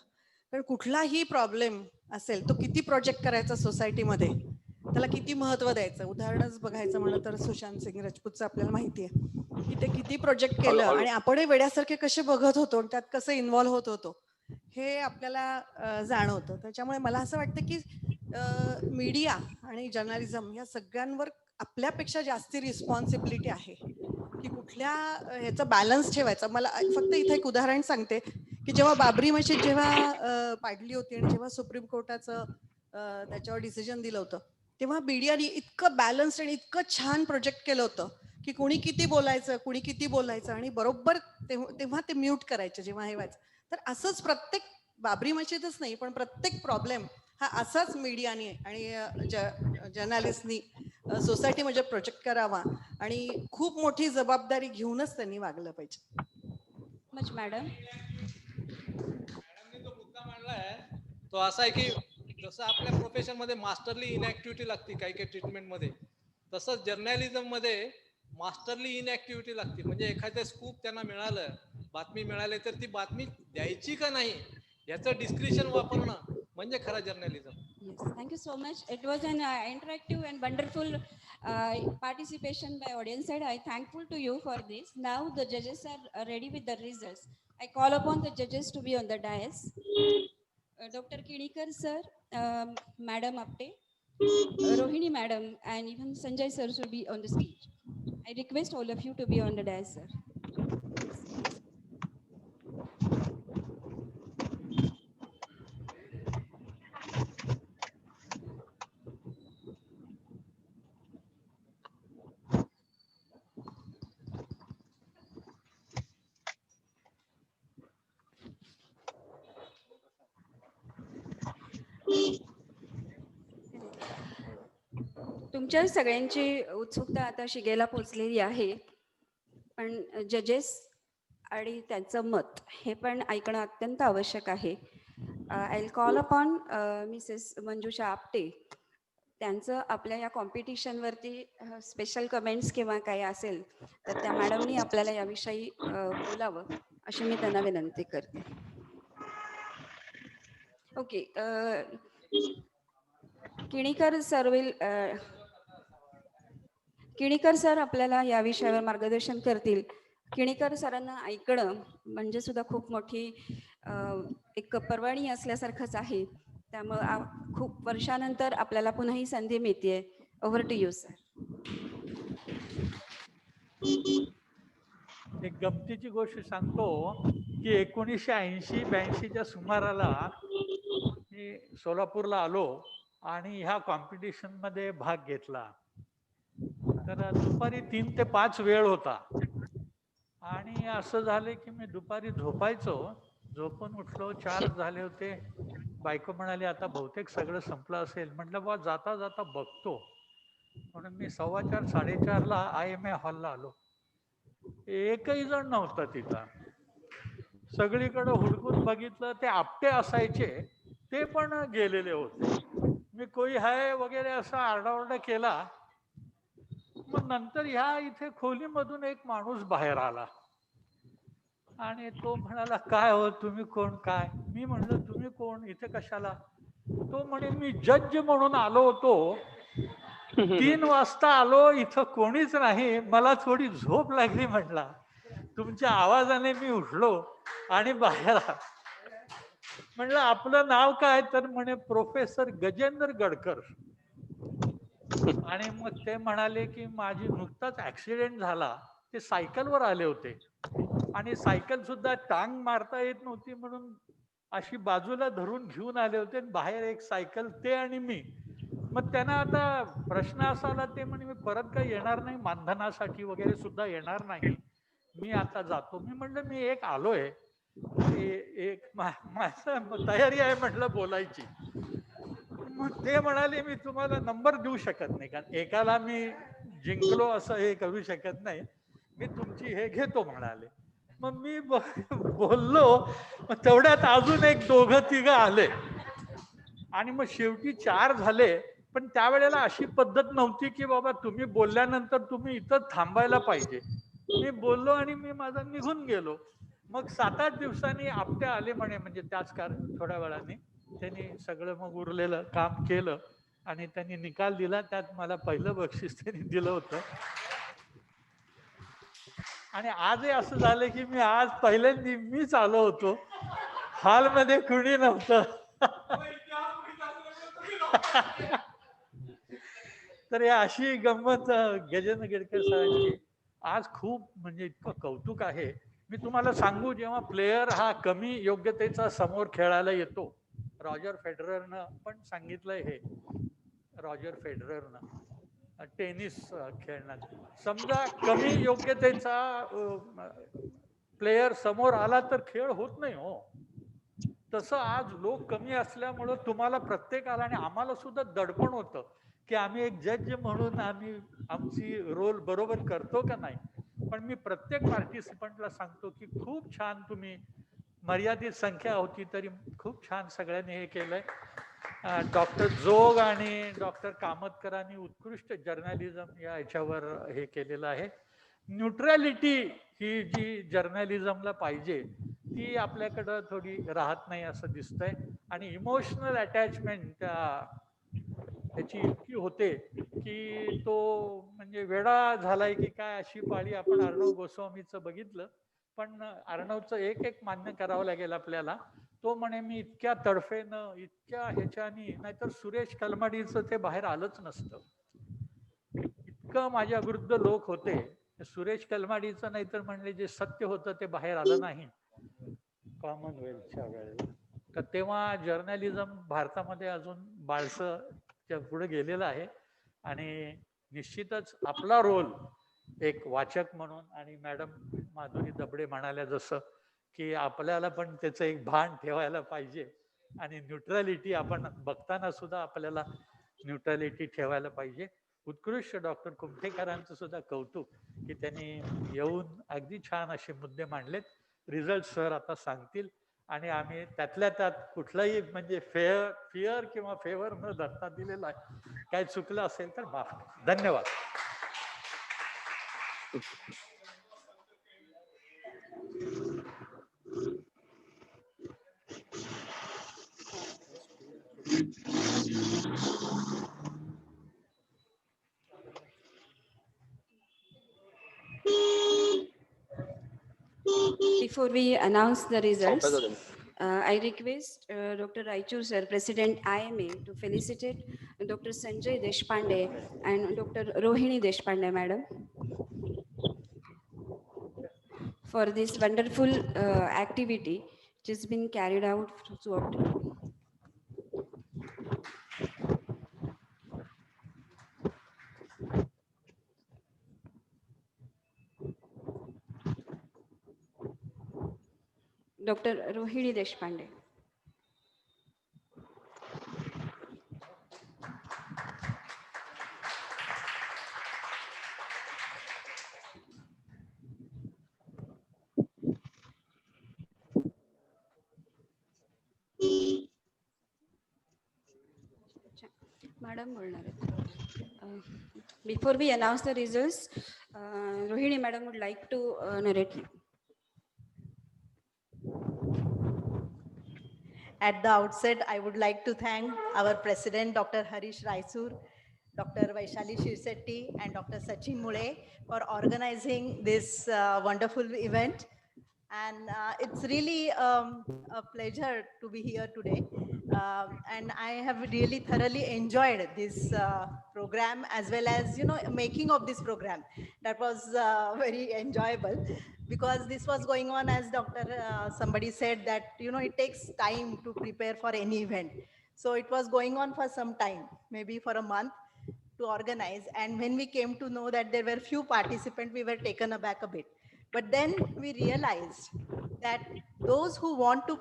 कारण कुठलाही प्रॉब्लेम असेल तो किती प्रोजेक्ट करायचा सोसायटीमध्ये, त्याला किती महत्व द्यायचं. उदाहरणच बघायचं म्हणलं तर सुशांत सिंग राजपूतचं आपल्याला माहिती आहे की ते किती प्रोजेक्ट केलं आणि आपणही वेड्यासारखे कसे बघत होतो आणि त्यात कसं इन्व्हॉल्व्ह होत होतो हे आपल्याला जाणवतं. त्याच्यामुळे मला असं वाटतं की मीडिया आणि जर्नलिझम या सगळ्यांवर आपल्यापेक्षा जास्ती रिस्पॉन्सिबिलिटी आहे की कुठल्या ह्याचा बॅलन्स ठेवायचा. मला फक्त इथे एक उदाहरण सांगते की जेव्हा बाबरी मशीद जेव्हा पाडली होती आणि जेव्हा सुप्रीम कोर्टाचं त्याच्यावर डिसिजन दिलं होतं, तेव्हा मीडियाने इतकं बॅलन्स्ड आणि इतकं छान प्रोजेक्ट केलं होतं की कुणी किती बोलायचं आणि बरोबर तेव्हा ते म्यूट करायचे जेव्हा हे व्हायचं. तर असंच प्रत्येक बाबरी मशीदच नाही पण प्रत्येक प्रॉब्लेम हा असाच मीडियाने आणि जर्नलिस्टनी सोसायटीमध्ये प्रोजेक्ट करावा आणि खूप मोठी जबाबदारी घेऊनच त्यांनी वागलं पाहिजे. मॅडम जो मुद्दा मांडलाय तो असा आहे की जसं आपल्या प्रोफेशन मध्ये मास्टरली इनॅक्टिव्हिटी लागते काही काही ट्रीटमेंट मध्ये, तसंच जर्नलिझम मध्ये मास्टरली इनॅक्टिव्हिटी लागते. म्हणजे एखादं स्कूप त्यांना मिळालं, बातमी मिळाली तर ती बातमी द्यायची का नाही याचं डिस्क्रिप्शन वापरणं म्हणजे खरा journalism. Yes, thank you so much. It was an interactive and wonderful participation by audience side. I thankful to you for this. Now the judges are ready with the results. I call upon the judges to be on the dais. Dr. Kinikar sir, Madam Apte, Rohini Madam, and even Sanjay sir should be on the stage. I request all of you to be on the dais, sir. तुमच्या सगळ्यांची उत्सुकता आता शिगेला पोचलेली आहे, पण जजेस आणि त्यांचं मत हे पण ऐकणं अत्यंत आवश्यक आहे. I will call upon Mrs Manjusha Apte. त्यांचं आपल्या या कॉम्पिटिशनवरती स्पेशल कमेंट्स किंवा काही असेल तर त्या मॅडमनी आपल्याला याविषयी बोलावं अशी मी त्यांना विनंती करते. ओके, किणीकर सर आपल्याला या विषयावर मार्गदर्शन करतील. किणीकर सरांना ऐकणं म्हणजे सुद्धा खूप मोठी एक पर्वणी असल्यासारखंच आहे. त्यामुळे खूप वर्षानंतर आपल्याला पुन्हा ही संधी मिळते. Over to you sir. एक गमतीची गोष्ट सांगतो की 1980-82च्या सुमाराला मी सोलापूरला आलो आणि ह्या कॉम्पिटिशन मध्ये भाग घेतला. तर दुपारी 3 ते 5 वेळ होता आणि असं झालं की मी दुपारी झोपायचो. झोपून उठलो, 4 झाले होते. बायको म्हणाली आता बहुतेक सगळं संपलं असेल. म्हटलं बा जाता जाता बघतो. म्हणून मी 4:15 4:30ला IMA हॉलला आलो. एकही जण नव्हता तिथं. सगळीकडे हुडकून बघितलं, ते आपटे असायचे ते पण गेलेले होते. मी कोई है वगैरे असा आरडाओरडा केला. मग नंतर ह्या इथे खोलीमधून एक माणूस बाहेर आला आणि तो म्हणाला काय हो तुम्ही कोण काय. मी म्हणलं तुम्ही कोण इथे कशाला. तो म्हणे मी जज म्हणून आलो होतो. 3 वाजता आलो, इथं कोणीच नाही, मला थोडी झोप लागली. म्हटला तुमच्या आवाजाने मी उठलो आणि बाहेर आलो. म्हणलं आपलं नाव काय. तर म्हणे प्रोफेसर गजेंद्र गडकर. आणि मग ते म्हणाले की माझी नुकताच ऍक्सिडेंट झाला. ते सायकलवर आले होते आणि सायकल सुद्धा टांग मारता येत नव्हती म्हणून अशी बाजूला धरून घेऊन आले होते. बाहेर एक सायकल, ते आणि मी. मग त्यांना आता प्रश्न असा आला, ते म्हणे मी परत काही येणार नाही, मानधनासाठी वगैरे सुद्धा येणार नाही, मी आता जातो. मी म्हटलं मी एक आलोय, एक माझं तयारी आहे म्हटलं बोलायची. मग ते म्हणाले मी तुम्हाला नंबर देऊ शकत नाही, कारण एकाला मी जिंकलो असं हे करू शकत नाही, मी तुमची हे घेतो म्हणाले. मग मी बोललो. मग तेवढ्यात अजून एक 2-3 आले आणि मग शेवटी 4 झाले. पण त्यावेळेला अशी पद्धत नव्हती की बाबा तुम्ही बोलल्यानंतर तुम्ही इथं थांबायला पाहिजे. मी बोललो आणि मी माझा निघून गेलो. मग 7-8 दिवसांनी आपटे आले म्हणे, म्हणजे त्याच थोड्या वेळाने त्यांनी सगळं मग उरलेलं काम केलं आणि त्यांनी निकाल दिला. त्यात मला पहिलं बक्षीस त्यांनी दिलं होतं. आणि आजही असं झालं की मी आज पहिल्यांदा मीच आलो होतो, हॉलमध्ये कुणी नव्हतं. तर हे अशी गंमत गजेंद्र गिरकर सरांची आज खूप म्हणजे इतकं कौतुक आहे. मी तुम्हाला सांगू, जेव्हा प्लेयर हा कमी योग्यतेचा समोर खेळायला येतो, रॉजर फेडररनं पण सांगितलंय हे, रॉजर फेडररनं टेनिस खेळण्यात, समजा कमी योग्यतेचा प्लेयर समोर आला तर खेळ होत नाही हो. तसं आज लोक कमी असल्यामुळं तुम्हाला प्रत्येकाला आणि आम्हाला सुद्धा दडपण होतं की आम्ही एक जज म्हणून आम्ही आमची रोल बरोबर करतो का नाही. पण मी प्रत्येक पार्टिसिपंटला सांगतो की खूप छान तुम्ही, मर्यादित संख्या होती तरी खूप छान सगळ्यांनी हे केलंय. डॉक्टर जोग आणि डॉक्टर कामतकरांनी उत्कृष्ट जर्नलिझम या ह्याच्यावर हे केलेलं आहे. न्यूट्रॅलिटी ही जी जर्नलिझमला पाहिजे ती आपल्याकडं थोडी राहत नाही असं दिसतंय. आणि इमोशनल अटॅचमेंट त्याची इतकी होते की तो म्हणजे वेडा झालाय की काय, अशी पाळी आपण अर्णव गोस्वामीचं बघितलं. पण अर्णवचं एक मान्य करावं लागेल आपल्याला. तो म्हणे मी इतक्या तडफेनं, इतक्या ह्याच्यानी, नाहीतर सुरेश कलमाडीचं ते बाहेर आलंच नसतं. इतकं माझ्या विरुद्ध लोक होते. सुरेश कलमाडीचं नाहीतर म्हणले जे सत्य होतं ते बाहेर आलं नाही कॉमनवेल्थच्या वेळेला. तर तेव्हा जर्नलिझम भारतामध्ये अजून बाळसं पुढे गेलेलं आहे. आणि निश्चितच आपला रोल एक वाचक म्हणून, आणि मॅडम माधुरी दबडे म्हणाल्या जसं की आपल्याला पण त्याचं एक भान ठेवायला पाहिजे. आणि न्यूट्रॅलिटी आपण बघताना सुद्धा आपल्याला न्यूट्रॅलिटी ठेवायला पाहिजे. उत्कृष्ट डॉक्टर कुमठेकरांचं सुद्धा कौतुक की त्यांनी येऊन अगदी छान असे मुद्दे मांडलेत. रिझल्ट सर आता सांगतील आणि आम्ही त्यातल्या त्यात कुठलाही म्हणजे फिअर किंवा फेवर न धरता दिलेला आहे. काय चुकलं असेल तर माफ. धन्यवाद. Before we announce the results, I request Dr. Raichur sir, President IMA, to felicitate Dr. Sanjay Deshpande and Dr. Rohini Deshpande, madam, for this wonderful activity which has been carried out throughout. Dr. Rohini Deshpande. Madam, before we announce the results, Rohini madam would like to narrate. At the outset, I would like to thank our President, Dr. Harish Raisur, Dr. Vaishali Shirsetti, and Dr. Sachin Mule for organizing this wonderful event. And it's really a pleasure to be here today. And I have really thoroughly enjoyed this program, as well as, making of this program. That was very enjoyable, because this was going on, as somebody said, that, it takes time to prepare for any event. So it was going on for some time, maybe for a month, to organize. And when we came to know that there were few participants, we were taken aback a bit. But then we realized that those who want to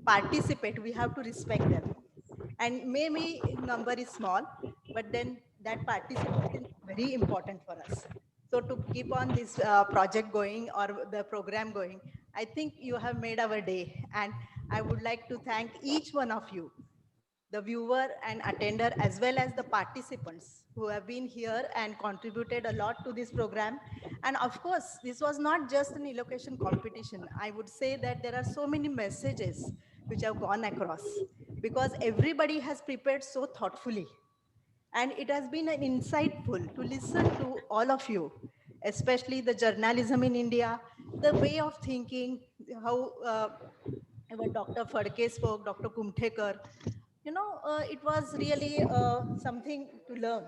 participate, we have to respect them. And maybe number is small, but then that participation is very important for us. So to keep on this project going, or the program going, I think you have made our day. And I would like to thank each one of you, the viewer and attender, as well as the participants who have been here and contributed a lot to this program. And of course, this was not just an elocution competition. I would say that there are so many messages which have gone across because everybody has prepared so thoughtfully. And it has been an insightful to listen to all of you, especially the journalism in India, the way of thinking, how even Dr. Phadke spoke, Dr. Kumthekar. It was really something to learn.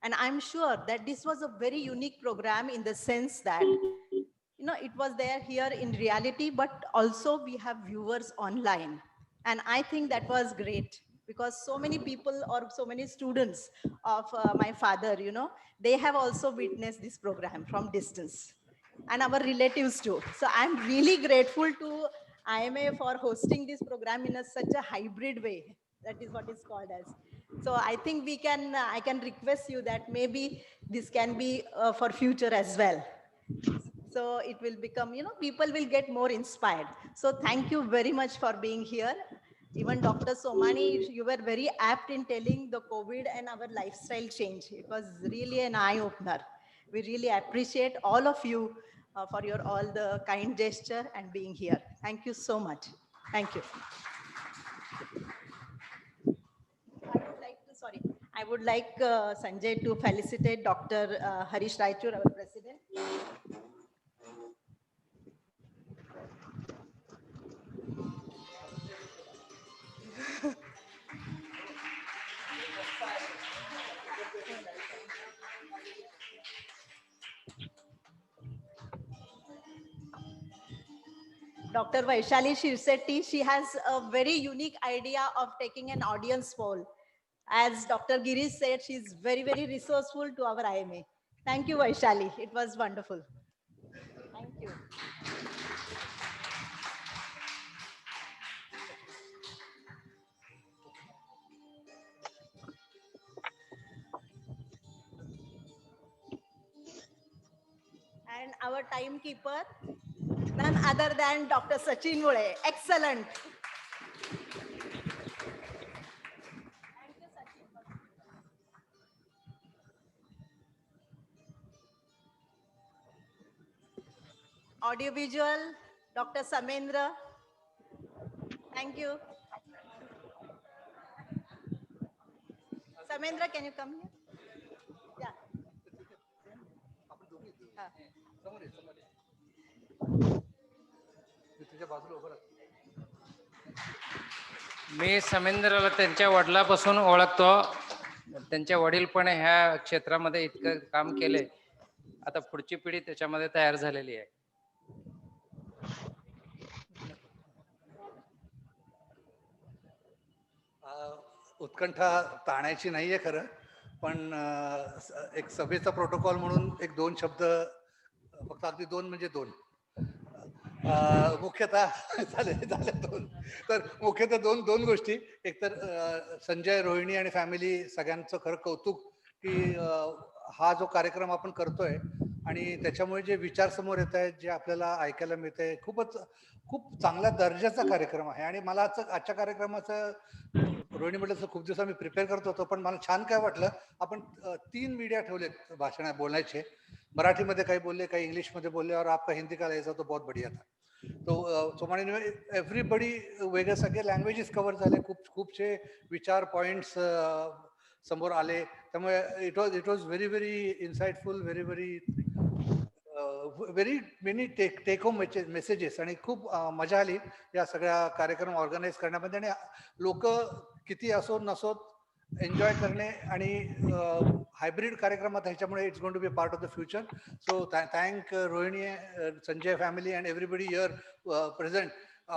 And I'm sure that this was a very unique program in the sense that, it was there here in reality, but also we have viewers online. And I think that was great because so many people or so many students of my father, they have also witnessed this program from distance, and our relatives too. So I'm really grateful to IMA for hosting this program in such a hybrid way. That is what is called as. So I think I can request you that maybe this can be for future as well. So it will become, people will get more inspired. So thank you very much for being here. Even Dr. Somani, you were very apt in telling the COVID and our lifestyle change. It was really an eye-opener. We really appreciate all of you for your all the kind gesture and being here. Thank you so much. Thank you. I would like Sanjay to felicitate Dr. Harish Raichur, our president. Dr. Vaishali Shirsetti, she has a very unique idea of taking an audience poll. As Dr. Girish said, she's very, very resourceful to our IMA. Thank you, Vaishali. It was wonderful. Thank you. And our timekeeper, none other than Dr. Sachin Mule. Excellent. Audiovisual, Dr. Samendra. Thank you. Samendra, can you come here? Yeah. मी समेंद्रला त्यांच्या वडिलापासून ओळखतो. त्यांच्या वडील पण ह्या क्षेत्रामध्ये इतकं काम केले. आता पुढची पिढी त्याच्यामध्ये तयार झालेली आहे. उत्कंठा ताणायची नाहीये खरं, पण एक सभेचा प्रोटोकॉल म्हणून एक दोन शब्द, फक्त अगदी दोन म्हणजे दोन, मुख्यतः झाले दोन. तर मुख्यतः दोन गोष्टी. एक तर संजय, रोहिणी आणि फॅमिली सगळ्यांचं खरं कौतुक की हा जो कार्यक्रम आपण करतोय आणि त्याच्यामुळे जे विचार समोर येत आहेत, जे आपल्याला ऐकायला मिळतंय, खूप चांगल्या दर्जाचा कार्यक्रम आहे. आणि मला आजच्या कार्यक्रमाचं, रोहिणी म्हटलं खूप दिवस मी प्रिपेअर करत होतो, पण मला छान काय वाटलं, आपण 3 मीडिया ठेवलेत भाषण बोलण्याचे. मराठीमध्ये काही बोलले, काही इंग्लिशमध्ये बोलले, और आपका हिंदी का लहजा तो बहुत बढ़िया था. तो सोमानी एव्हरीबडी वेगळे सगळे लँग्वेजेस कव्हर झाले, खूपसे विचार पॉइंट्स समोर आले. त्यामुळे it was very very insightful, very many take home messages. आणि खूप मजा आली या सगळ्या कार्यक्रम ऑर्गनाईज करण्यामध्ये. आणि लोक किती असो नसोत एन्जॉय करणे आणि हायब्रिड कार्यक्रमात ह्याच्यामुळे it's going to be part of the future. So thank Rohini, Sanjay family and everybody here present.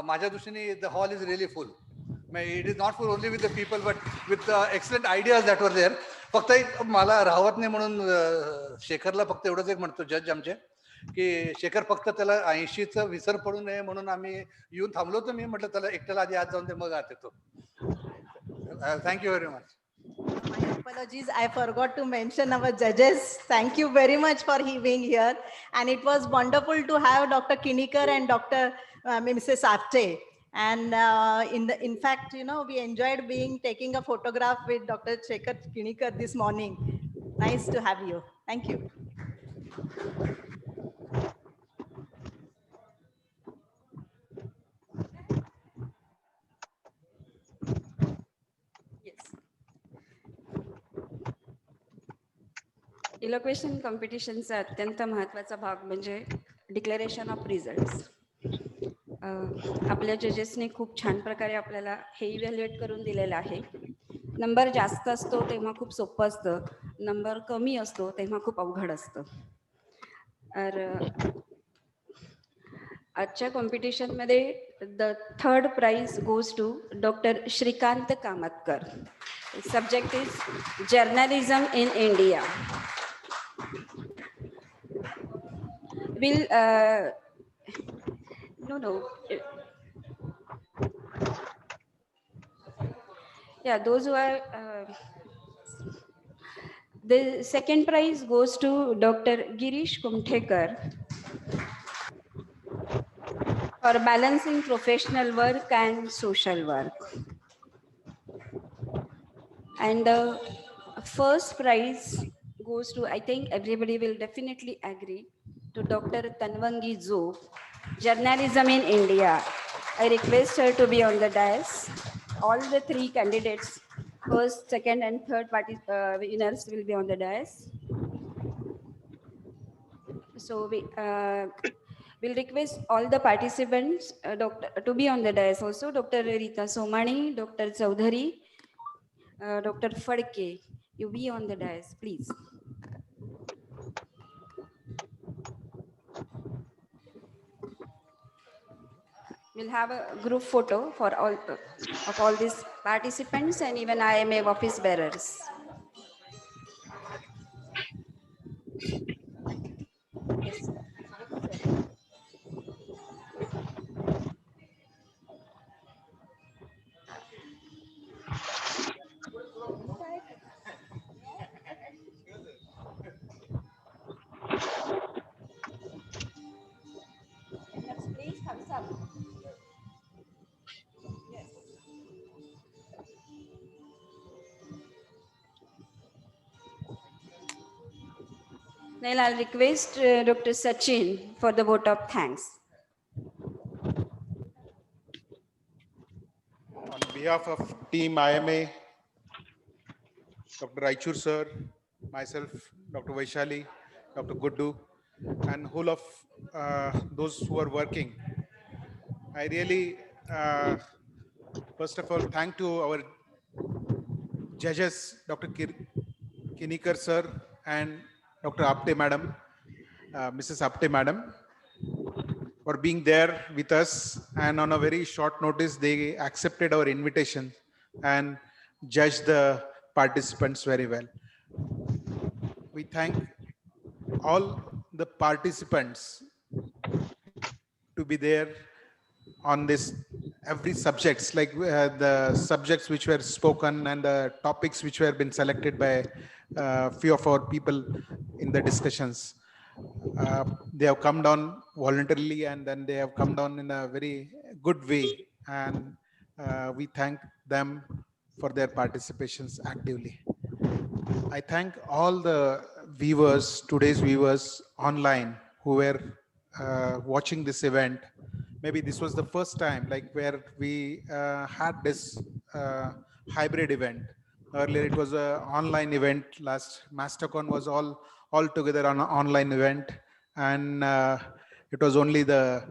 माझ्या दृष्टीने the hall is really full. It is not full only with the people but with the excellent ideas that were there. फक्त एक मला राहवत नाही म्हणून शेखरला फक्त एवढंच एक म्हणतो जज आमचे, की शेखर फक्त त्याला 80चं विसर पडू नये म्हणून आम्ही येऊन थांबलो होतो. मी म्हटलं त्याला एकट्याला आधी आत जाऊन दे, मग आत येतो. Thank you very much. My apologies, I forgot to mention our judges. Thank you very much for being here. And it was wonderful to have Dr. Kinikar and Dr. Mrs. Apte. And in fact, you know, we enjoyed taking a photograph with Dr. Shekhar Kinikar this morning. Nice to have you. Thank you. इलोक्वेशन कॉम्पिटिशनचा अत्यंत महत्त्वाचा भाग म्हणजे डिक्लेरेशन ऑफ रिझल्ट्स. आपल्या जजेसने खूप छान प्रकारे आपल्याला हे इव्हॅल्युएट करून दिलेलं आहे. नंबर जास्त असतो तेव्हा खूप सोपं असतं, नंबर कमी असतो तेव्हा खूप अवघड असतं. तर आजच्या कॉम्पिटिशनमध्ये the third prize goes to doctor Shrikant Kamatkar. Subject is journalism in India. No. Yeah, those who are. The second prize goes to Dr. Girish Kumthekar for balancing professional work and social work. And the first prize goes to, I think everybody will definitely agree, to Dr. Tanvangi Zob, Journalism in India. I request her to be on the dais. All the three candidates, first, second, and third winners will be on the dais. So we will request all the participants to be on the dais also. Dr. Rita Somani, Dr. Chaudhary, Dr. Fadke, you be on the dais, please. We'll have a group photo for all of all these participants and even IMA office bearers. Yes. Please thumbs up. Yes. Then I'll request Dr. Sachin for the vote of thanks. On behalf of Team IMA, Dr. Raichur sir, myself, Dr. Vaishali, Dr. Guddu, and whole of those who are working, I really, first of all, thank to our judges, Dr. Kinikar sir and Dr. Apte madam, Mrs. Apte madam, for being there with us, and on a very short notice, they accepted our invitation and judged the participants very well. We thank all the participants to be there on this every subjects, like the subjects which were spoken and the topics which were been selected by few of our people in the discussions. They have come down voluntarily, and then they have come down in a very good way, and we thank them for their participations actively. I thank all the viewers, today's viewers online, who were watching this event. Maybe this was the first time, like where we had this hybrid event. Earlier it was an online event. Last MasterCon was all together on an online event, and it was only the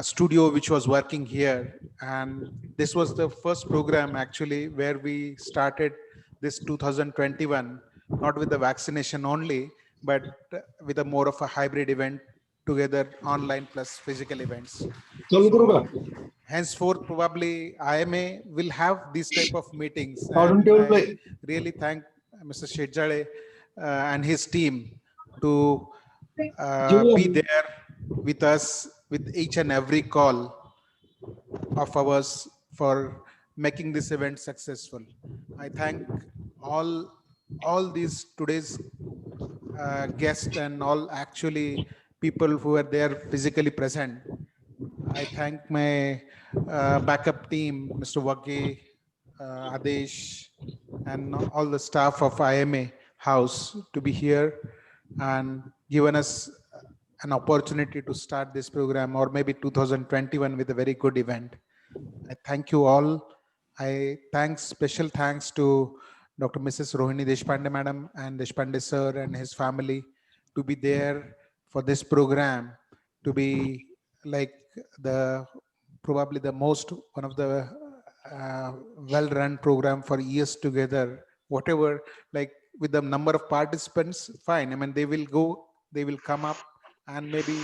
studio which was working here. And this was the first program actually where we started this 2021, not with the vaccination only, but with a more of a hybrid event together, online plus physical events. So, henceforth, probably IMA will have these type of meetings. And I really thank Mr. Shedjale and his team to be there with us with each and every call of ours for making this event successful. I thank all these today's guests and all actually people who are there physically present. I thank my backup team, Mr. Wagge, Adesh, and all the staff of IMA House to be here and given us an opportunity to start this program, or maybe 2021 with a very good event. I thank you all. Special thanks to Dr. Mrs. Rohini Deshpande Madam and Deshpande Sir and his family to be there for this program, to be like probably the most, one of the well-run program for years together, whatever, like with the number of participants, fine. I mean, they will come up, and maybe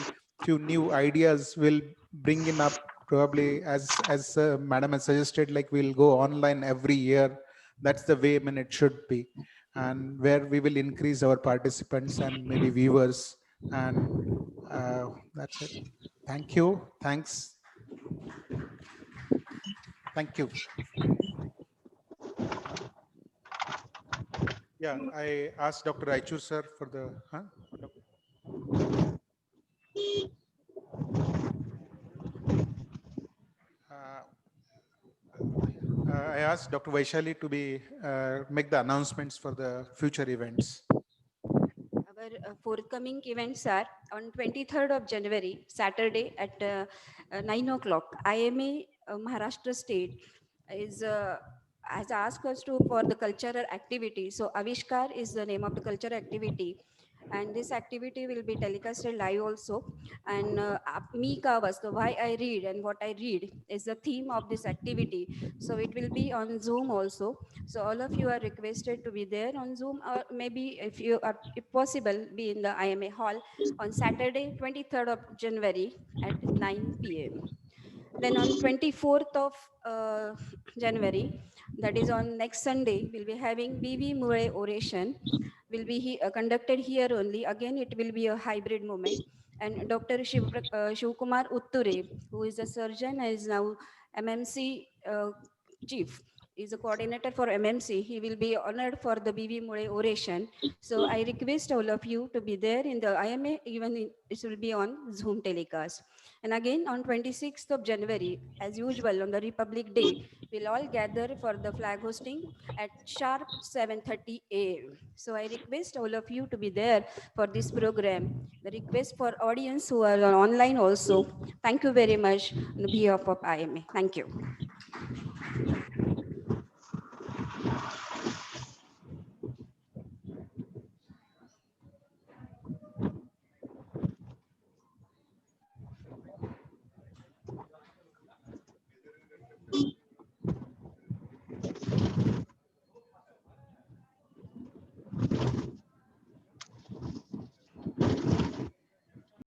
few new ideas will bring in up, probably as madam has suggested, like we'll go online every year. That's the way, I mean, it should be, and where we will increase our participants and maybe viewers, and that's it. Thank you. Thanks. Thank you. Yeah, I asked Dr. Raichur sir for the, I asked Dr. Vaishali to be make the announcements for the future events. Our forthcoming events are on 23rd of January, Saturday at 9 o'clock. IMA Maharashtra State has asked us for the cultural activity. So Avishkar is the name of the cultural activity. And this activity will be telecasted live also. And Me Kavas, the why I read and what I read is the theme of this activity. So it will be on Zoom also. So all of you are requested to be there on Zoom, or maybe if you are, if possible, be in the IMA hall on Saturday, 23rd of January at 9 p.m. Then on 24th of January, that is on next Sunday, we'll be having BV Mule oration, will be conducted here only. Again, it will be a hybrid moment. And Dr. Shivkumar Utture, who is a surgeon and is now MMC chief, is a coordinator for MMC. He will be honored for the BV Mule oration. So I request all of you to be there in the IMA, even it will be on Zoom telecast. And again, on 26th of January, as usual, on the Republic Day, we'll all gather for the flag hosting at sharp 7:30 a.m. So I request all of you to be there for this program. The request for audience who are online also. Thank you very much on behalf of IMA. Thank you.